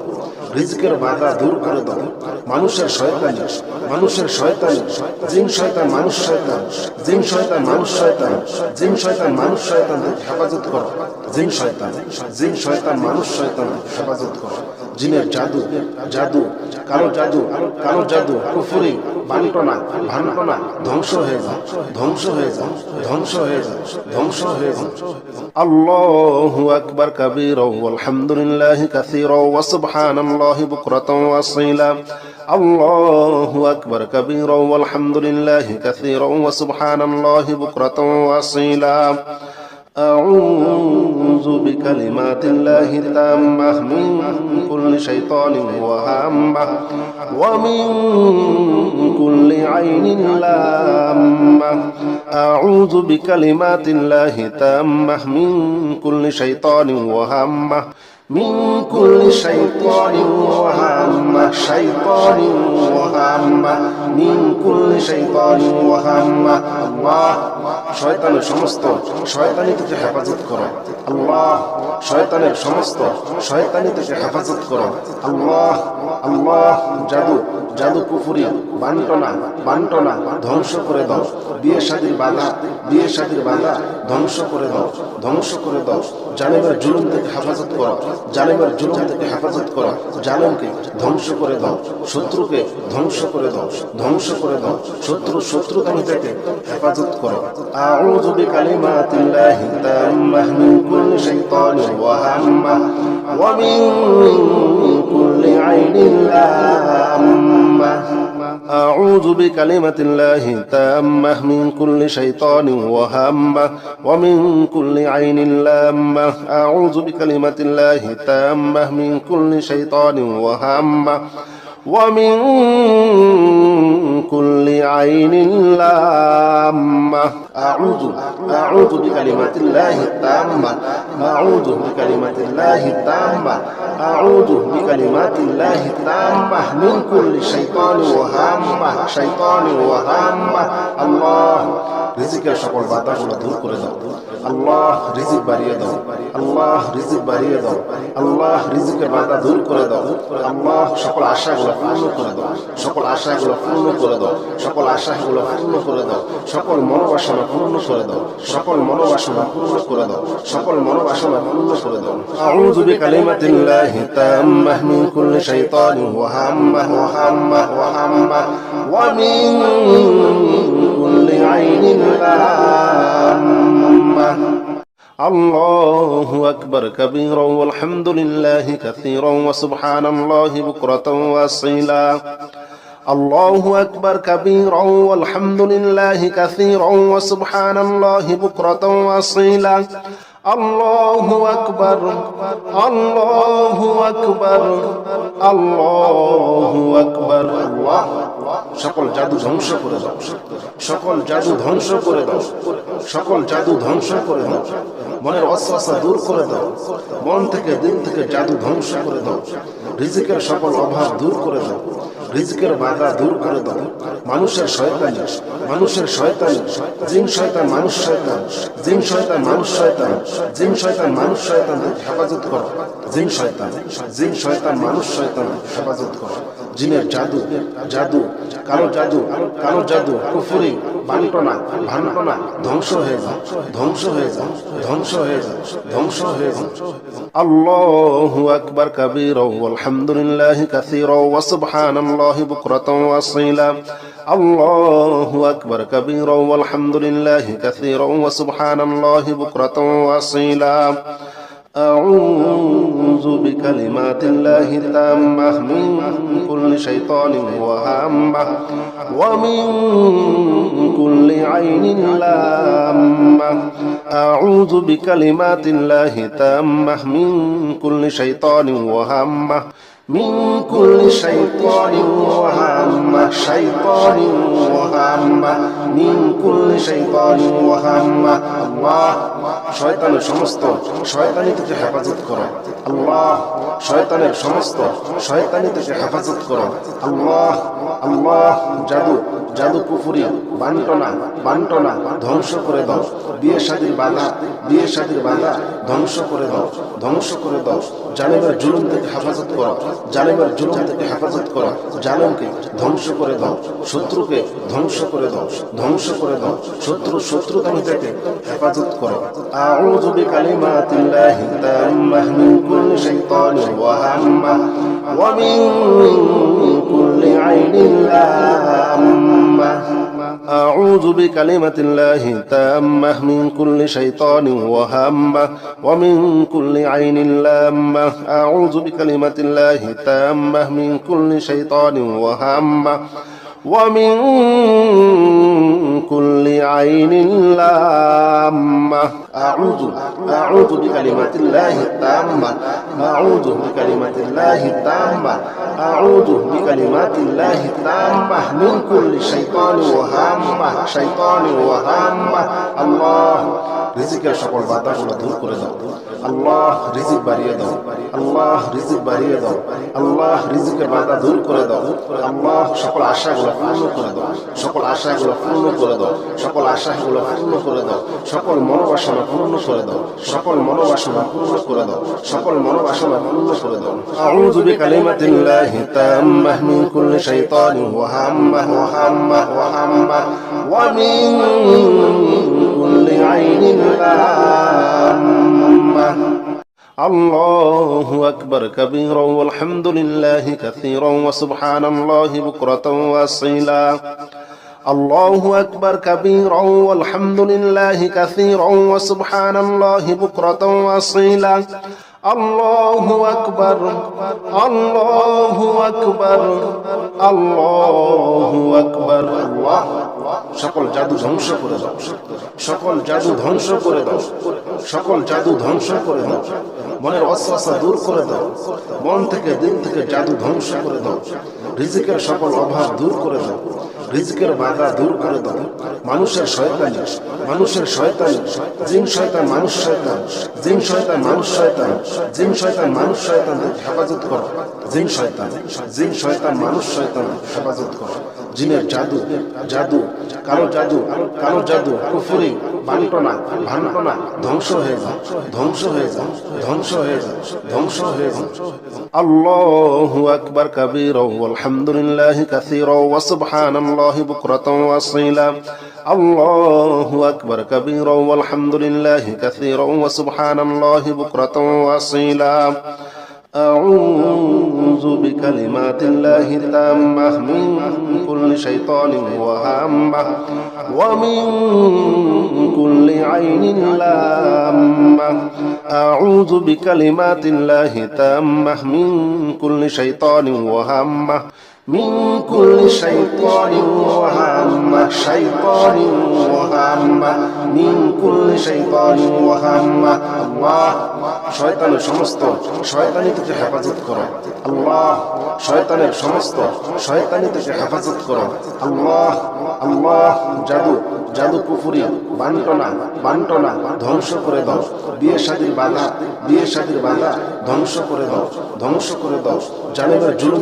রিজিকের বাধা দূর করে দাও মানুষের শয়তানি জিন শয়তান মানুষ শয়তান জিন শয়তান মানুষ শয়তান জিন শয়তান মানুষ শয়তান হেফাজত করো জিন শয়তান মানুষ শয়তান হেফাজত করো জিনের জাদু জাদু কালো জাদু কুফরি বান্টনা ধ্বংস হয়ে যাও ধ্বংস হয়ে যাও ধ্বংস হয়ে যাও ধ্বংস হয়ে যাও আল্লাহু আকবার কাবীরা ওয়ালহামদুলিল্লাহি কাসীরা ওয়া সুবহানাল্লাহি বুকরাতাও ওয়া আসীলা আল্লাহু আকবার কাবীরা ওয়ালহামদুলিল্লাহি কাসীরা ওয়া সুবহানাল্লাহি বুকরাতাও ওয়া আসীলা أعوذ بكلمات الله التامة من كل شيطان وهامة ومن كل عين لامة أعوذ بكلمات الله التامة من كل شيطان وهامة من كل شيطان وهامة من كل شيطان وهامة الله শয়তানের সমস্ত শয়তানি থেকে হেফাজত করো আল্লাহ শয়তানের সমস্ত শয়তানি থেকে হেফাজত করো আল্লাহ আল্লাহ জাদু কুফরি বান্টনা ধ্বংস করে দাও বিয়ে শাদীর বাধা ধ্বংস করে দাও জালেমের জুলুম থেকে হেফাজত করো জালেমকে ধ্বংস করে দাও শত্রুকে ধ্বংস করে দাও শত্রুতামি থেকে হেফাজত করো আউযু বিকালিমাতিল্লাহি তাম্মাহ মিন কুল্লি শাইতানির ওয়াহাম্মাহ ওয়া মিন কুল্লি আইনিন লাম্মাহ أعوذ بكلمة الله التامة من كل شيطان وهامة ومن كل عين لامة أعوذ بكلمة الله التامة من كل شيطان وهامة ومن كل عين لامة أعوذ بكلمات الله التامة أعوذ بكلمات الله التامة أعوذ بكلمات الله التامة من كل شيطان وهامة الله রিজিকের সকল বাধাগুলো দূর করে দাও আল্লাহ রিজিক বাড়িয়ে দাও আল্লাহ রিজিকের বাধা দূর করে দাও আল্লাহ সকল আশাগুলো পূর্ণ করে দাও সকল মনোবাসনা পূর্ণ করে দাও আউযু বিকালিমাতিল্লাহি তাম্মাহ মিন কুল্লি শাইতানিন ওয়াহাম্মাহ ওয়া মিন কুল্লি আইনিন লাম্মাহ الله أكبر كبيرا والحمد لله كثيرا وسبحان الله بكرة وأصيلا الله أكبر كبيرا والحمد لله كثيرا وسبحان الله بكرة وأصيلا الله أكبر الله أكبر الله أكبر الله সকল জাদু ধ্বংস করে দাও মনের ওয়াসওয়াসা দূর করে দাও মন থেকে দিল থেকে জাদু ধ্বংস করে দাও রিজিকের সকল অভাব দূর করে দাও রিজিকের বাধা দূর করে দাও মানুষের শয়তানি জিন শয়তান মানুষ শয়তান হেফাজত করো জিন শয়তান মানুষ শয়তান হেফাজত করো জিনের জাদু কালো জাদু কুফরি বান্টনা ধ্বংস হয়ে যাও আল্লাহু আকবার কাবীরা ওয়ালহামদুলিল্লাহি কাসীরা ওয়া সুবহানাল্লাহি বুকরাতাও ওয়া আসীলা আল্লাহু আকবার কাবীরা ওয়ালহামদুলিল্লাহি কাসীরা ওয়া সুবহানাল্লাহি বুকরাতাও ওয়া আসীলা أعوذ بكلمات الله التامة من كل شيطان وهامة ومن كل عين لامة أعوذ بكلمات الله التامة من كل شيطان وهمة من كل شيطان وهمة شيطان وهمة من كل شيطان وهمة الله শয়তানের সমস্ত শয়তানি থেকে হেফাজত করো আল্লাহ শয়তানের সমস্ত শয়তানি থেকে হেফাজত করো আল্লাহ আল্লাহ জাদু জাদু কুফরি বান্টনা ধ্বংস করে দাও বিয়ে শাদীর বাধা ধ্বংস করে দাও জালেমের জুলুম থেকে হেফাজত করো জালেমের জুলুম থেকে হেফাজত করো জালেমকে ধ্বংস করে দাও শত্রুকে ধ্বংস করে দাও শত্রুতামি থেকে হেফাজত করো আউযু বিকালিমাতিল্লাহি তাম্মাহ মিন কুল্লি শাইতানির ওয়াহাম্মাহ ওয়া মিন কুল্লি আইনিন লাম্মাহ أعوذ بكلمة الله التامة من كل شيطان وهمة ومن كل عين لامة أعوذ بكلمة الله التامة من كل شيطان وهمة ومن كل عين لامة أعوذ بكلمات الله التامة أعوذ بكلمات الله التامة أعوذ بكلمات الله التامة من كل شيطان وهامة الله রিজিকের সকল বাধাগুলো দূর করে দাও আল্লাহ রিজিক বাড়িয়ে দাও আল্লাহ রিজিক বাড়িয়ে দাও আল্লাহ রিজিকের বাধা দূর করে দাও আল্লাহ সকল আশাগুলো পূর্ণ করে দাও সকল আশাগুলো পূর্ণ করে দাও সকল আশাগুলো পূর্ণ করে দাও সকল মনোবাসনা পূর্ণ করে দাও সকল মনোবাসনা পূর্ণ করে দাও সকল মনোবাসনা পূর্ণ করে দাও আউযু বিকালিমাতিল্লাহি তাম্মাহ মিন কুল্লি শাইতানিন ওয়াহাম্মাহ ওয়া মিন কুল্লি আইনিন লাম্মাহ الله أكبر كبيرا والحمد لله كثيرا وسبحان الله بكرة وأصيلا الله أكبر كبيرا والحمد لله كثيرا وسبحان الله بكرة وأصيلا الله أكبر الله أكبر الله أكبر الله সকল জাদু ধ্বংস করে দাও সকল জাদু ধ্বংস করে দাও সকল জাদু ধ্বংস করে দাও মনের ওয়াসওয়াসা দূর করে দাও মন থেকে দিল থেকে জাদু ধ্বংস করে দাও রিজিকের সকল অভাব দূর করে দাও রিজিকের বাধা দূর করে দাও মানুষের শয়তানি জিন শয়তান মানুষ শয়তান জিন শয়তান মানুষ শয়তান জিন শয়তান মানুষ শয়তান হেফাজত করো জিন শয়তান মানুষ শয়তান হেফাজত করো জিনের জাদু কালো জাদু কুফরি বান্টনা ধ্বংস হয়ে যাও আল্লাহু আকবার কাবীরা ওয়ালহামদুলিল্লাহি কাসীরা ওয়া সুবহানাল্লাহি বুকরাতাও ওয়া আসীলা আল্লাহু আকবার কাবীরা ওয়ালহামদুলিল্লাহি কাসীরা ওয়া সুবহানাল্লাহি বুকরাতাও ওয়া আসীলা أعوذ بكلمات الله التامة من كل شيطان وهامة ومن كل عين لامة أعوذ بكلمات الله التامة من كل شيطان وهامة من كل شيطان وهامة من كل شيطان وهامة الله শয়তানের সমস্ত শয়তানি থেকে হেফাজত করো আল্লাহ শয়তানের সমস্ত শয়তানি থেকে হেফাজত করো আল্লাহ আল্লাহ জাদু কুফরি বান্টনা ধ্বংস করে দাও বিয়ে শাদীর বাধা ধ্বংস করে দাও জালেমের জুলুম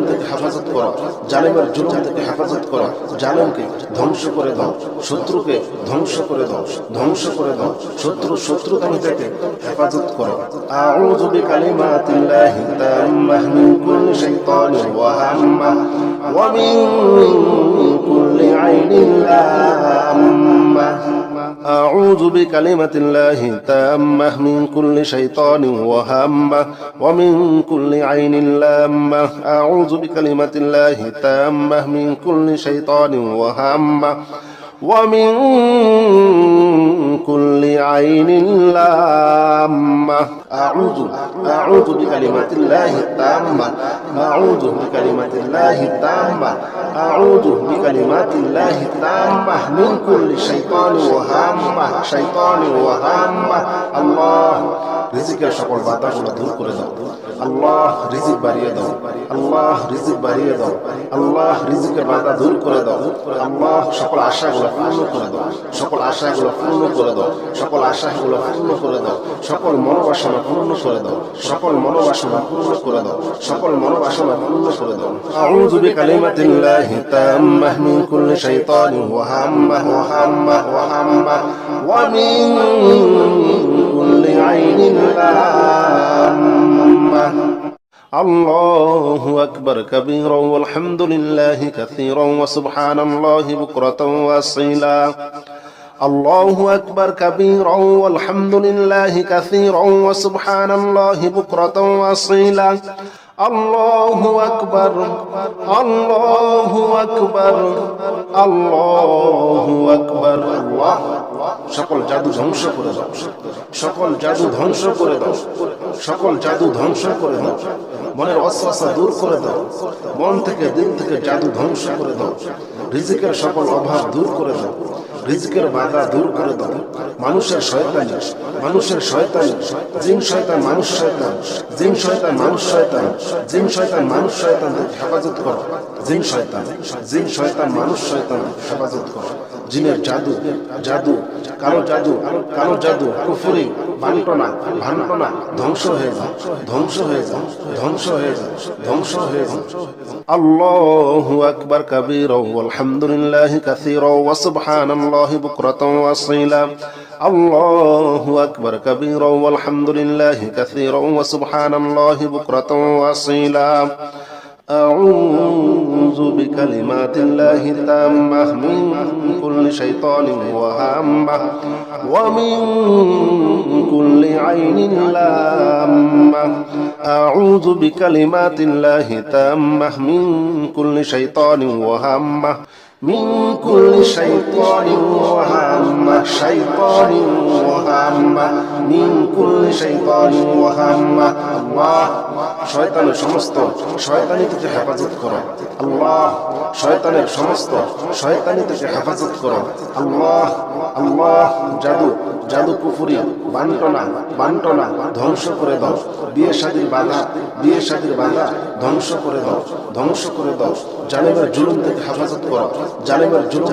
থেকে হেফাজত করো জালেমকে ধ্বংস করে দাও শত্রুকে ধ্বংস করে দাও শত্রুতামি থেকে হেফাজত করো আউযু বিকালিমাতিল্লাহি তাম্মাহ মিন কুল্লি শাইতানির ওয়াহাম্মাহ ওয়া মিন কুল্লি আইনিন লাম্মাহ أعوذ بكلمة الله التامة من كل شيطان وهامة ومن كل عين لامة أعوذ بكلمة الله التامة من كل شيطان وهامة ومن كل عين لامة أعوذ بكلمات الله التامة أعوذ بكلمات الله التامة أعوذ بكلمات الله التامة من كل شيطان وهامة الله রিজিকের সকল বাধাগুলো দূর করে দাও আল্লাহ রিজিক বাড়িয়ে দাও আল্লাহ রিজিক বাড়িয়ে দাও আল্লাহ রিজিকের বাধা দূর করে দাও আল্লাহ সকল আশাগুলো পূর্ণ করে দাও সকল আশাগুলো পূর্ণ করে দাও সকল আশাগুলো পূর্ণ করে দাও সকল মনোবাসনা পূর্ণ করে দাও সকল মনোবাসনা পূর্ণ করে দাও সকল মনোবাসনা পূর্ণ করে দাও আউযু বিকালিমাতিল্লাহি তাম্মাহ মিন কুল্লি শাইতানিন ওয়া হাম্মাহ ওয়া মিন কুল্লি আইনিন লাম্মাহ الله أكبر كبيرا والحمد لله كثيرا وسبحان الله بكرة وأصيلا الله أكبر كبيرا والحمد لله كثيرا وسبحان الله بكرة وأصيلا الله أكبر الله أكبر الله أكبر الله সকল জাদু ধ্বংস করে দাও সকল জাদু ধ্বংস করে দাও সকল জাদু ধ্বংস করে দাও মনের ওয়াসওয়াসা দূর করে দাও মন থেকে দিল থেকে জাদু ধ্বংস করে দাও রিজিকের সকল অভাব দূর করে দাও রিজিকের বাধা দূর করে দাও মানুষের শয়তানি জিন শয়তান মানুষ শয়তান জিন শয়তান মানুষ শয়তান জিন শয়তান মানুষ শয়তান হেফাজত করো জিন শয়তান মানুষ শয়তান হেফাজত করো জিনের জাদু কালো জাদু কুফরি বান্টনা ধ্বংস হয়ে যাও আল্লাহু আকবার কাবীরা ওয়ালহামদুলিল্লাহি কাসীরা ওয়া সুবহানাল্লাহি বুকরাতাও ওয়া আসীলা আল্লাহু আকবার কাবীরা ওয়ালহামদুলিল্লাহি কাসীরা ওয়া সুবহানাল্লাহি বুকরাতাও ওয়া আসীলা أعوذ بكلمات الله التامة من كل شيطان وهامة ومن كل عين لامة أعوذ بكلمات الله التامة من كل شيطان وهامة من كل شيطان وهامة من كل شيطان وهامة الله শয়তানের সমস্ত শয়তানি থেকে হেফাজত করো আল্লাহ শয়তানের সমস্ত শয়তানি থেকে হেফাজত করো আল্লাহ জাদু কুফরি বান্টনা ধ্বংস করে দাও বিয়ে শাদীর বাধা ধ্বংস করে দাও জালেমের জুলুম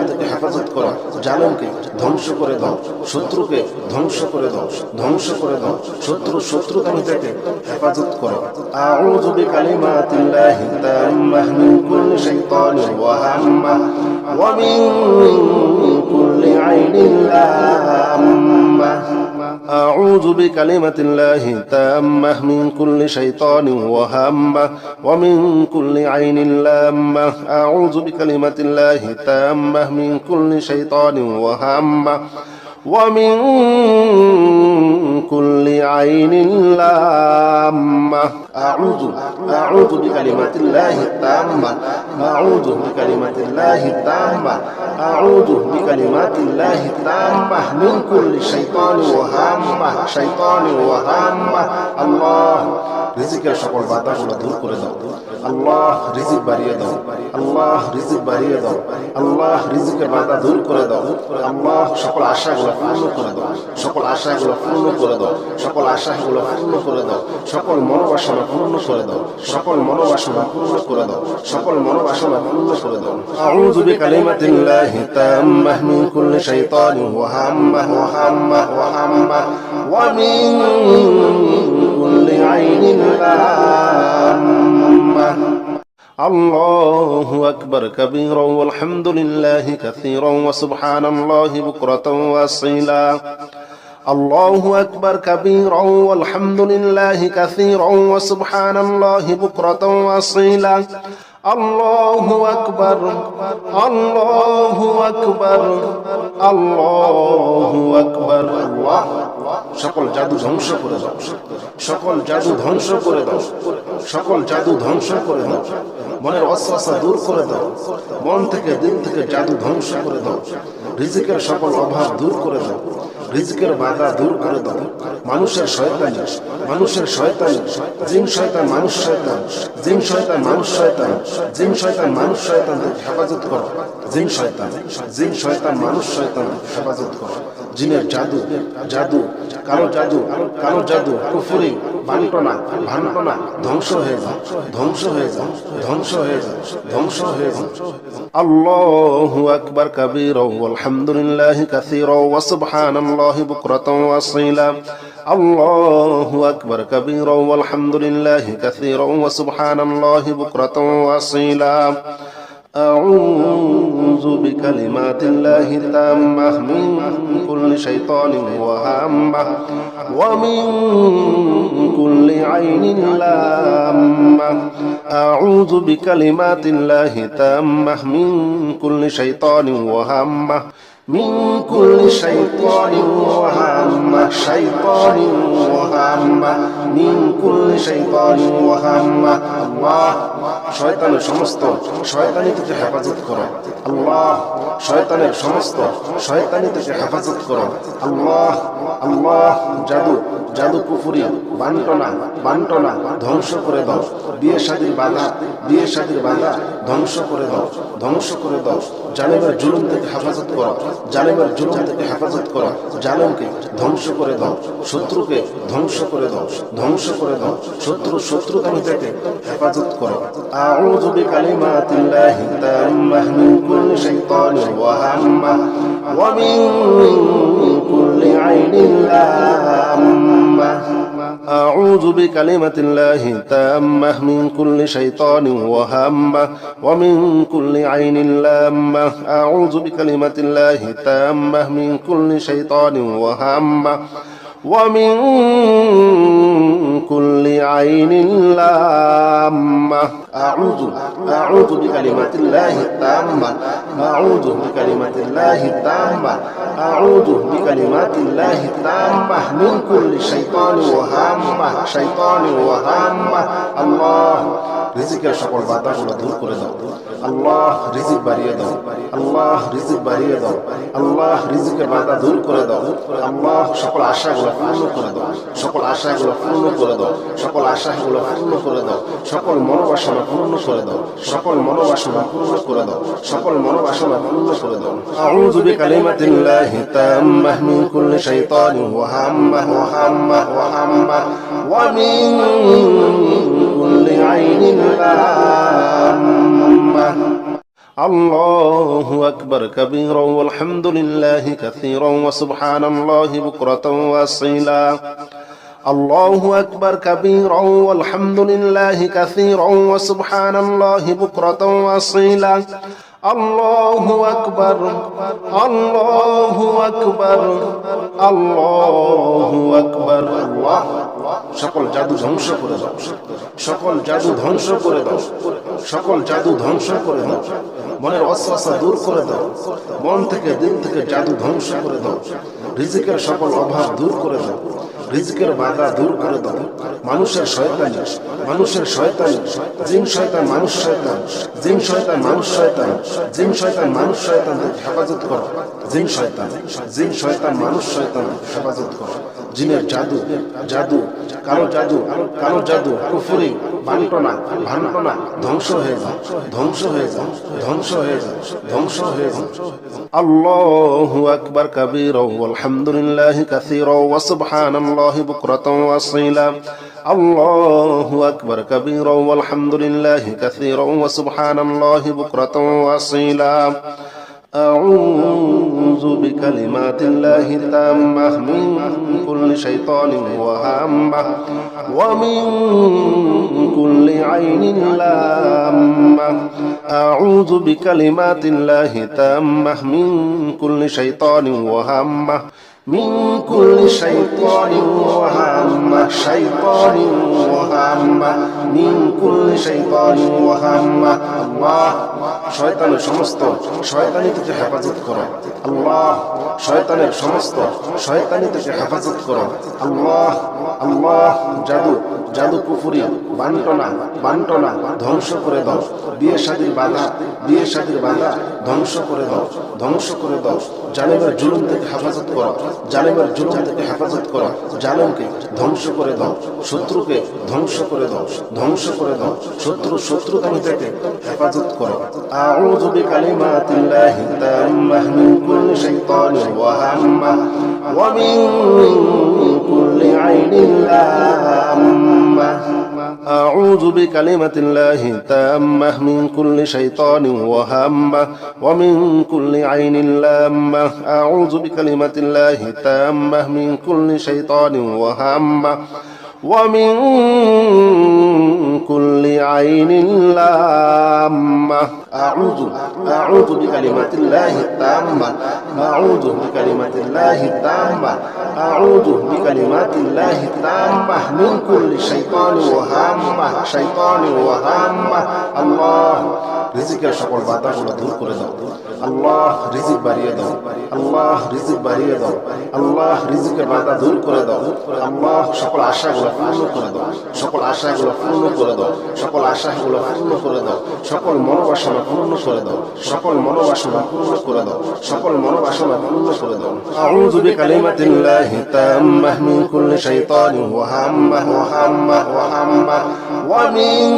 থেকে হেফাজত করো জালেমকে ধ্বংস করে দাও শত্রুকে ধ্বংস করে দাও শত্রুতামি থেকে হেফাজত করো আউযু বিকালিমাতিল্লাহি তাম্মাহ মিন কুল্লি শাইতানিন ওয়া হাম্মাহ ওয়া মিন কুল্লি আইনিন লাম্মাহ أعوذ بكلمة الله تامة من كل شيطان وهامة ومن كل عين لامة أعوذ بكلمة الله تامة من كل شيطان وهامة ومن كل عين لامة أعوذ بكلمات الله التامة أعوذ بكلمات الله التامة أعوذ بكلمات الله التامة من كل شيطان وهامة الله রিজিকের সকল বাধাগুলো দূর করে দাও আল্লাহ রিজিক বাড়িয়ে দাও আল্লাহ রিজিকের বাধা দূর করে দাও আল্লাহ সকল আশাগুলো পূর্ণ করে দাও সকল আশাগুলো পূর্ণ করে দাও সকল মনোবাসনা পূর্ণ করে দাও আউযু বিকালিমাতিল্লাহি তাম্মাহ মিন কুল্লি শাইতানিন ওয়া হাম্মাহ ওয়া মিন কুল্লি আইনিন লাম্মাহ الله أكبر كبيرا والحمد لله كثيرا وسبحان الله بكرة وأصيلا الله أكبر كبيرا والحمد لله كثيرا وسبحان الله بكرة وأصيلا الله أكبر الله أكبر الله أكبر الله সকল জাদু ধ্বংস করে দাও সকল জাদু ধ্বংস করে দাও মনের ওয়াসওয়াসা দূর করে দাও, মন থেকে দিল থেকে জাদু ধ্বংস করে দাও, রিজিকের সকল অভাব দূর করে দাও, রিজিকের বাধা দূর করে দাও। মানুষের শয়তানি, জিন শয়তান মানুষ শয়তান, জিন শয়তান মানুষ শয়তান, জিন শয়তান মানুষ শয়তান থেকে হেফাজত করো। জিন শয়তান মানুষ শয়তান হেফাজত করো। জিনের জাদু কালো জাদু কুফরি বান্টনা ভান্টনা ধ্বংস হয়ে যাও, আল্লাহু আকবার কাবীরা ওয়ালহামদুলিল্লাহি কাসীরা ওয়া সুবহানাল্লাহি বুকরাতাও ওয়া আসীলা। আল্লাহু আকবার কাবীরা ওয়ালহামদুলিল্লাহি কাসীরা ওয়া সুবহানাল্লাহি বুকরাতাও ওয়া আসীলা। أعوذ بكلمات الله التامة من كل شيطان وهامة ومن كل عين لامة. أعوذ بكلمات الله التامة من كل شيطان وهامة من كل شيطان وهامة من كل شيطان وهامة. الله শয়তানের সমস্ত শয়তানি থেকে হেফাজত করো। আল্লাহ শয়তানের সমস্ত শয়তানি থেকে হেফাজত করো। আল্লাহ জাদু কুফরি বান্টনা ধ্বংস করে দাও। বিয়ে শাদীর বাধা ধ্বংস করে দাও। জালেমের জুলুম থেকে হেফাজত করো, জালেমকে ধ্বংস করে দাও, শত্রুকে ধ্বংস করে দাও, শত্রুকামী থেকে হেফাজত করো। আউযু বিকালিমাতিল্লাহি তাম্মাহ মিন কুল্লি শাইতানির ওয়া হাম্মাহ ওয়া মিন কুল্লি আইনিন লাম্মাহ. أعوذ بكلمة الله التامة من كل شيطان وهامة ومن كل عين لامة. أعوذ بكلمة الله التامة من كل شيطان وهامة ومن كل عين لامة. أعوذ بكلمات الله التامة أعوذ بكلمات الله التامة أعوذ بكلمات الله التامة من كل شيطان وهامة الله রিজিকের সকল বাধাগুলো দূর করে দাও। আল্লাহ রিজিক বাড়িয়ে দাও, আল্লাহ রিজিকের বাধা দূর করে দাও। আল্লাহ সকল আশাগুলো পূর্ণ করে দাও, সকল আশাগুলো পূর্ণ করে দাও, সকল মনোবাসনা পূর্ণ করে দাও, আউযু বিকালিমাতিল্লাহি তাম্মাহ মিন কুল্লি শাইতানিন ওয়া হাম্মাহ ওয়া মিন কুল্লি আইনিন লাম্মাহ. আল্লাহু আকবার কাবীরা ওয়ালহামদুলিল্লাহি কাসীরা ওয়া সুবহানাল্লাহি বুকরাতাও ওয়া আসীলা. আল্লাহু আকবার কাবীরা ওয়ালহামদুলিল্লাহি কাসীরা ওয়া সুবহানাল্লাহি বুকরাতাও ওয়া আসীলা. আল্লাহু আকবার আল্লাহ. সকল জাদু ধ্বংস করে দাও, মনের ওয়াসওয়াসা দূর করে দাও, মন থেকে দিল থেকে জাদু ধ্বংস করে দাও, রিজিকের সকল অভাব দূর করে দাও, রিজিকের বাধা দূর করে দাও। মানুষের শয়তানি, জিন শয়তান মানুষ শয়তান, জিন শয়তান মানুষ শয়তান থেকে হেফাজত করো। জিন শয়তান মানুষ শয়তান হেফাজত করো। জিনের জাদু কালো জাদু কুফরি বান্টনা ভান্টনা ধ্বংস হয়ে যাও। আল্লাহু আকবার কাবীরা ওয়ালহামদুলিল্লাহি কাসীরা ওয়া সুবহানাল্লাহি বুকরাতাও ওয়া আসীলা. আল্লাহু আকবার কাবীরা ওয়ালহামদুলিল্লাহি কাসীরা ওয়া সুবহানাল্লাহি বুকরাতাও ওয়া আসীলা. أعوذ بكلمات الله التامة من كل شيطان وهامة ومن كل عين لامة. أعوذ بكلمات الله التامة من كل شيطان وهامة من كل شيطان وهامة شيطان وهامة من كل شيطان وهامة الله শয়তানের সমস্ত শয়তানি থেকে হেফাজত করো আল্লাহ শয়তানের সমস্ত শয়তানি থেকে হেফাজত করো আল্লাহ আল্লাহ জাদু জাদু কুফরি বান্টনা ধ্বংস করে দাও বিয়ে শাদীর বাধা ধ্বংস করে দাও জালেমের জুলুম থেকে হেফাজত করো জালেমকে ধ্বংস করে দাও শত্রুকে ধ্বংস করে দাও শত্রুকামী থেকে হেফাজত করো আউযু বিকালিমাতিল্লাহি তাম্মাহ মিন কুল্লি শাইতানির ওয়া হাম্মাহ ওয়া মিন কুল্লি আইনিন লাম্মাহ أعوذ بكلمة الله التامة من كل شيطان وهامة ومن كل عين لامة أعوذ بكلمة الله التامة من كل شيطان وهامة ومن كل عين لامة أعوذ بكلمات الله التامة أعوذ بكلمات الله التامة أعوذ بكلمات الله التامة من كل شيطان وهامة الله রিজিকের সকল বাধাগুলো দূর করে দাও আল্লাহ রিজিক বাড়িয়ে দাও আল্লাহ রিজিকের বাধা দূর করে দাও আল্লাহ সকল আশাগুলো পূর্ণ করে দাও সকল মনোবাসনা পূর্ণ করে দাও আউযু বিকালিমাতিল্লাহি তাম্মাহ মিন কুল্লি শাইতানিন ওয়া হাম্মাহ ওয়া মিন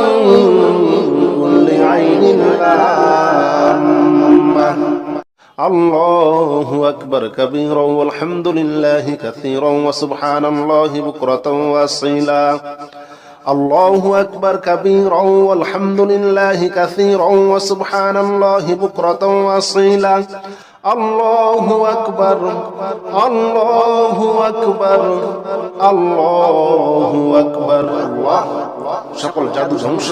কুল্লি আইনিন লাম্মাহ الله أكبر كبيرا والحمد لله كثيرا وسبحان الله بكرة وأصيلا الله أكبر كبيرا والحمد لله كثيرا وسبحان الله بكرة وأصيلا الله أكبر الله أكبر الله أكبر الله সকল জাদু ধ্বংস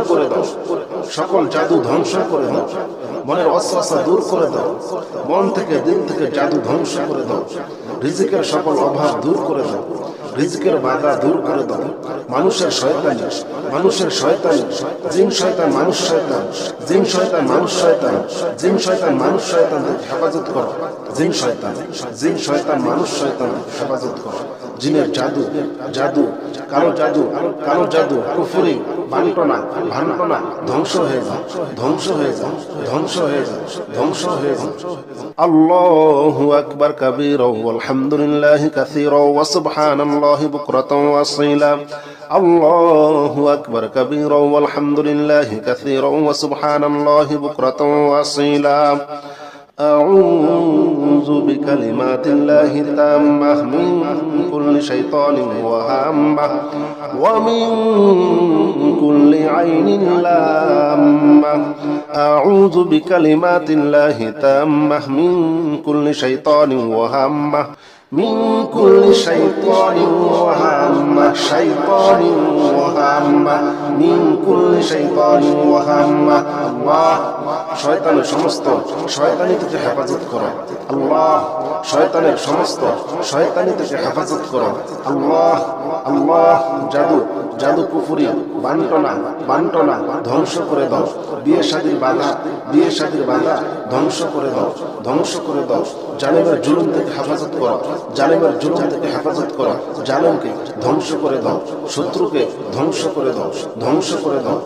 করে দাও সকল জাদু ধ্বংস করে দাও মনের ওয়াসওয়াসা দূর করে দাও মন থেকে দিল থেকে জাদু ধ্বংস করে দাও রিজিকের সকল অভাব দূর করে দাও রিজিকের বাধা দূর করে দাও মানুষের শয়তানি জিন শয়তান মানুষ শয়তান হেফাজত করো জিন শয়তান মানুষ শয়তান হেফাজত করো জিনের জাদু কালো জাদু কুফরি বান্টনা ধ্বংস হয়ে যাও আল্লাহু আকবার কাবীরা ওয়ালহামদুলিল্লাহি কাসীরা ওয়া সুবহানাল্লাহি বুকরাতাও ওয়া আসীলা আল্লাহু আকবার কাবীরা ওয়ালহামদুলিল্লাহি কাসীরা ওয়া সুবহানাল্লাহি বুকরাতাও ওয়া আসীলা أعوذ بكلمات الله التامة من كل شيطان وهامة ومن كل عين لامة أعوذ بكلمات الله التامة من كل شيطان وهامة من كل شيطان وهامة من كل شيطان وهامة الله শয়তানের সমস্ত শয়তানি থেকে হেফাজত করো আল্লাহ শয়তানের সমস্ত শয়তানি থেকে হেফাজত করো আল্লাহ জাদু কুফরি বান্টনা ধ্বংস করে দাও বিয়ে শাদীর বাধা ধ্বংস করে দাও জালেমের জুলুম থেকে হেফাজত করো জালেমকে ধ্বংস করে দাও শত্রুকে ধ্বংস করে দাও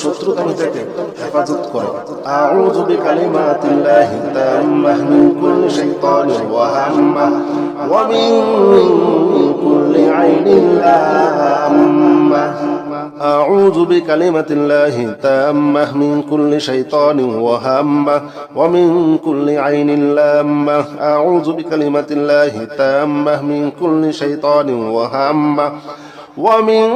শত্রুকামী থেকে হেফাজত করো আউযু বিকালিমাতিল্লাহি তাম্মাহ মিন কুল্লি শাইতানির ওয়া হাম্মাহ ওয়া মিন কুল্লি আইনিন লাম্মাহ أعوذ بكلمة الله التامة من كل شيطان وهامة ومن كل عين لامة أعوذ بكلمة الله التامة من كل شيطان وهامة ومن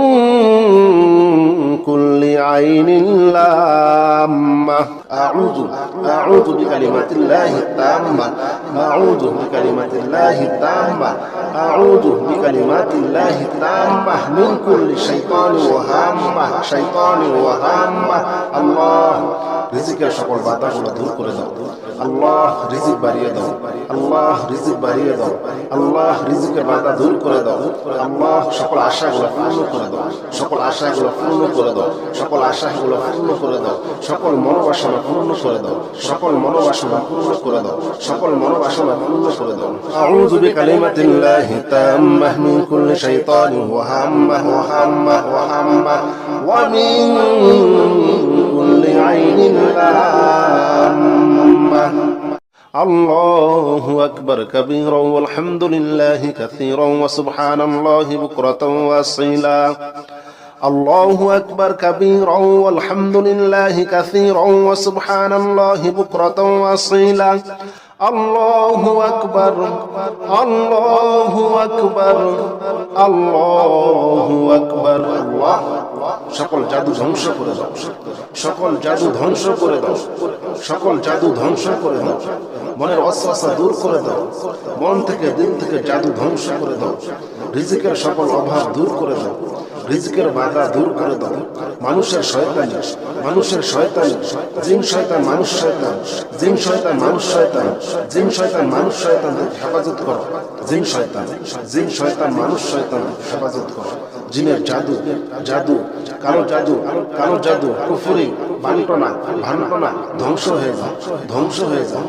كل عين لامة أعوذ بكلمات الله التامة أعوذ بكلمات الله التامة أعوذ بكلمات الله التامة من كل شيطان وهامة الله রিজিকের সকল বাধাগুলো দূর করে দাও আল্লাহ রিজিক বাড়িয়ে দাও আল্লাহ রিজিক বাড়িয়ে দাও আল্লাহ রিজিকের বাধা দূর করে দাও আল্লাহ সকল আশাগুলো পূর্ণ করে দাও সকল আশাগুলো পূর্ণ করে দাও সকল আশাগুলো পূর্ণ করে দাও সকল মনোবাসনা পূর্ণ করে দাও সকল মনোবাসনা পূর্ণ করে দাও সকল মনোবাসনা পূর্ণ করে দাও আউযু বিকালিমাতিল্লাহি তাম্মাহ মিন কুল্লি শাইতানিন ওয়া হাম্মাহ ওয়া মিন কুল্লি আইনিন লাম্মাহ الله أكبر كبيرا والحمد لله كثيرا وسبحان الله بكرة وأصيلا الله أكبر كبيرا والحمد لله كثيرا وسبحان الله بكرة وأصيلا الله أكبر الله أكبر الله أكبر الله সকল জাদু ধ্বংস করে দাও সকল জাদু ধ্বংস করে দাও সকল জাদু ধ্বংস করে দাও মনের ওয়াসওয়াসা দূর করে দাও মন থেকে দিল থেকে জাদু ধ্বংস করে দাও রিজিকের সকল অভাব দূর করে দাও রিজিকের বাধা দূর করে দাও মানুষের শয়তানি জিন শয়তান মানুষ শয়তান জিন শয়তান মানুষ শয়তান জিন শয়তান মানুষ শয়তান হেফাজত করো জিন শয়তান মানুষ শয়তান হেফাজত করো জিনের জাদু কালো জাদু কুফরি বান্টনা ধ্বংস হয়ে যাও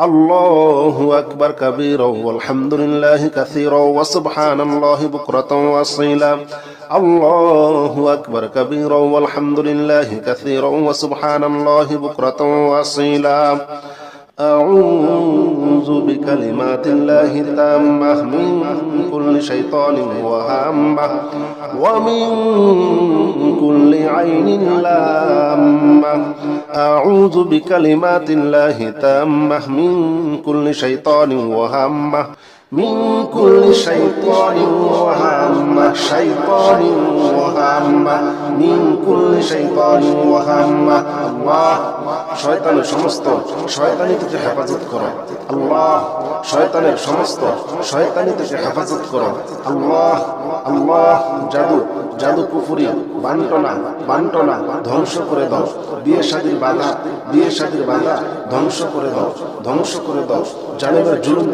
আল্লাহু আকবার কাবীরা ওয়ালহামদুলিল্লাহি কাসীরা ওয়া সুবহানাল্লাহি বুকরাতাও ওয়া আসীলা আল্লাহু আকবার কাবীরা ওয়ালহামদুলিল্লাহি কাসীরা ওয়া সুবহানাল্লাহি বুকরাতাও ওয়া আসীলা أعوذ بكلمات الله التامة من كل شيطان وهامة ومن كل عين لامة أعوذ بكلمات الله التامة من كل شيطان وهامة من كل شيطان وهامة من كل شيطان وهامة الله শয়তানের সমস্ত শয়তানি থেকে হেফাজত করো আল্লাহ শয়তানের সমস্ত শয়তানি থেকে হেফাজত করো আল্লাহ জাদু কুফরি বান্টনা ধ্বংস করে দাও বিয়ে শাদীর বাধা ধ্বংস করে দাও জালেমের জুলুম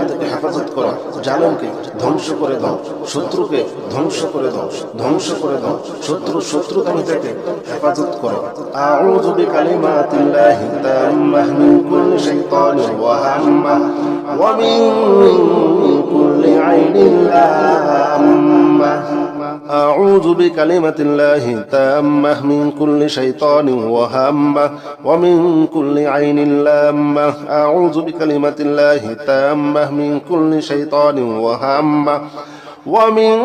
থেকে হেফাজত করো জালেমকে ধ্বংস করে দাও শত্রুকে ধ্বংস করে দাও শত্রুতামি থেকে হেফাজত করো আউযু বিকালিমাতিল্লাহি তাম্মাহ মিন কুল্লি শাইতানিন ওয়া হাম্মাহ ওয়া মিন কুল্লি আইনিন লাম্মাহ أعوذ بكلمة الله التامة من كل شيطان وهامة ومن كل عين لامة أعوذ بكلمة الله التامة من كل شيطان وهامة ومن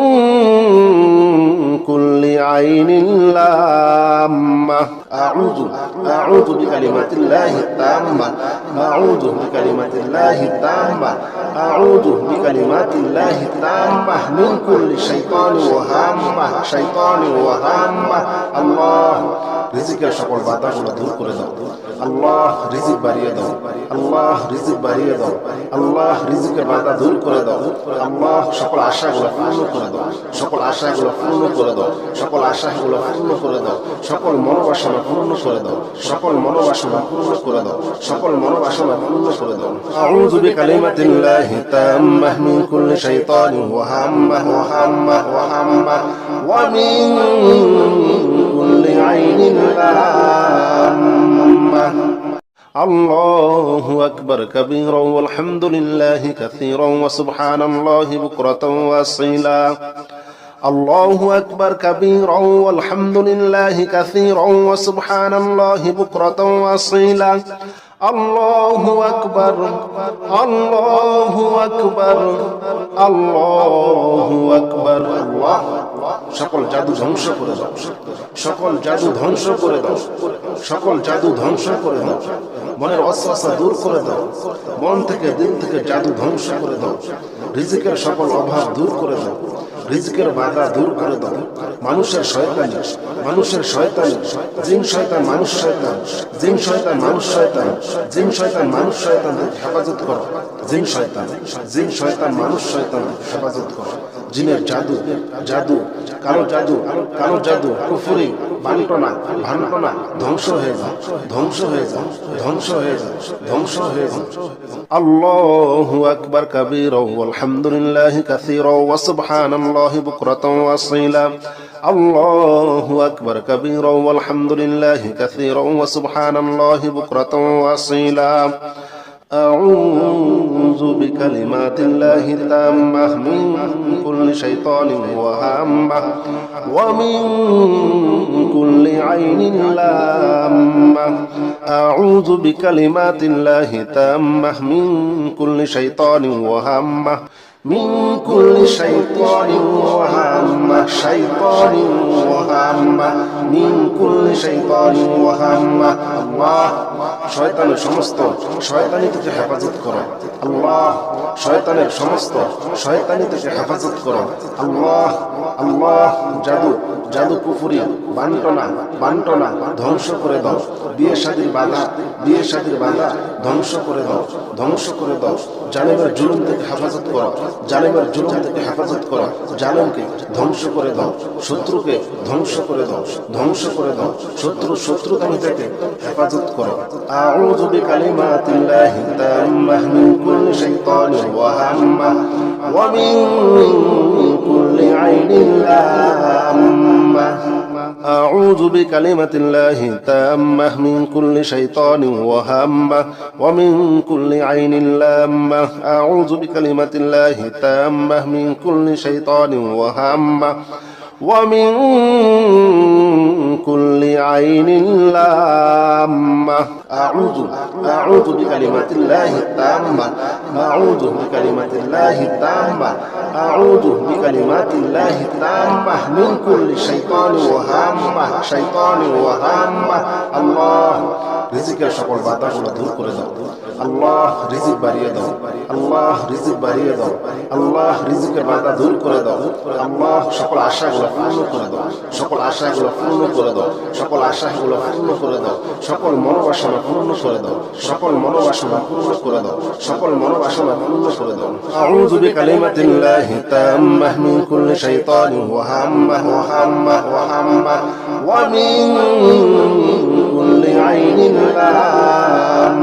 كل عين لامة أعوذ بكلمات الله التامة أعوذ بكلمات الله التامة أعوذ بكلمات الله التامة من كل شيطان وهامة الله রিজিকের সকল বাধাগুলো দূর করে দাও আল্লাহ রিজিক বাড়িয়ে দাও আল্লাহ রিজিকের বাধা দূর করে দাও আল্লাহ সকল আশাগুলো পূর্ণ করে দাও সকল মনোবাসনা পূর্ণ করে দাও আউযু বিকালিমাতিল্লাহি তাম্মাহ মিন কুল্লি শাইতানিন ওয়া হাম্মাহ ওয়া মিন কুল্লি আইনিন লাম্মাহ الله أكبر كبيرا والحمد لله كثيرا وسبحان الله بكرة وأصيلا الله أكبر كبيرا والحمد لله كثيرا وسبحان الله بكرة وأصيلا الله أكبر الله أكبر الله أكبر الله সকল জাদু ধ্বংস করে দাও সকল জাদু ধ্বংস করে দাও মনের ওয়াসওয়াসা দূর করে দাও মন থেকে দিল থেকে জাদু ধ্বংস করে দাও রিজিকের সকল অভাব দূর করে দাও, রিজিকের বাধা দূর করে দাও। মানুষের শয়তানি, মানুষের শয়তানি, জিন শয়তান মানুষ শয়তান, জিন শয়তান মানুষ শয়তান, জিন শয়তান মানুষ শয়তান হেফাজত করো। জিন শয়তান, জিন শয়তান মানুষ শয়তান হেফাজত করো। জিনের জাদু, জাদু, কালো জাদু, কালো জাদু, কুফরি, বান্টনা, ভান্টনা ধ্বংস হয়ে যাও, ধ্বংস হয়ে যাও, ধ্বংস হয়ে যাও, ধ্বংস হয়ে যাও। আল্লাহু আকবার কাবীরা ওয়ালহামদুলিল্লাহি কাসীরা ওয়া সুবহানাল্লাহি বুকরাতাও ওয়া আসীলা। আল্লাহু আকবার কাবীরা ওয়ালহামদুলিল্লাহি কাসীরা ওয়া সুবহানাল্লাহি বুকরাতাও ওয়া আসীলা। أعوذ بكلمات الله التامة من كل شيطان وهامة ومن كل عين لامة. أعوذ بكلمات الله التامة من كل شيطان وهامة من كل شيطان وهامة شيطان وهامة من كل شيطان وهامة. الله শয়তানের সমস্ত শয়তানি থেকে হেফাজত করো। আল্লাহ শয়তানের সমস্ত শয়তানি থেকে হেফাজত করো। আল্লাহ, আল্লাহ জাদু, জাদু, কুফরি, বান্টনা, বান্টনা ধ্বংস করে দাও। বিয়ে শাদীর বাধা, বিয়ে শাদীর বাধা ধ্বংস করে দাও, ধ্বংস করে দাও। জালেমের জুলুম থেকে হেফাজত করো, জালেমের জুলুম থেকে হেফাজত করো। জালেমকে ধ্বংস করে দাও, শত্রুকে ধ্বংস করে দাও, ধ্বংস করে দাও। শত্রুতামি থেকে হেফাজত করো। আউযু বিকালিমাতিল্লাহি তাম্মাহ মিন কুল্লি শাইতানির ওয়া হাম্মাহ ওয়া মিন কুল্লি আইনিন লাম্মাহ। أعوذ بكلمة الله التامة من كل شيطان وهامة ومن كل عين لامة. أعوذ بكلمة الله التامة من كل شيطان وهامة ومن كل عين لامة. أعوذ بكلمات الله التامة، أعوذ بكلمات الله التامة، أعوذ بكلمات الله التامة من كل شيطان وهامة شيطان وهامة. الله রিজিকের সকল বাধাগুলো দূর করে দাও। আল্লাহ রিজিক বাড়িয়ে দাও, আল্লাহ রিজিক বাড়িয়ে দাও, আল্লাহ রিজিকের বাধা দূর করে দাও। আল্লাহ সকল আশাগুলো পূর্ণ করে দাও, সকল আশাগুলো পূর্ণ করে দাও, সকল আশাগুলো পূর্ণ করে দাও, সকল মনোবাসনা পূর্ণ করে দাও, সকল মনোবাসনা পূর্ণ করে দাও, সকল মনোবাসনা পূর্ণ করে দাও। আউযু বিকালিমাতিল্লাহি তাম্মাহ মিন কুল্লি শাইতানিন ওয়া হাম্মাহ ওয়া হাম্মাহ ওয়া হাম্মাহ ওয়া মিন কুল্লি আইনিন লাম্মাহ.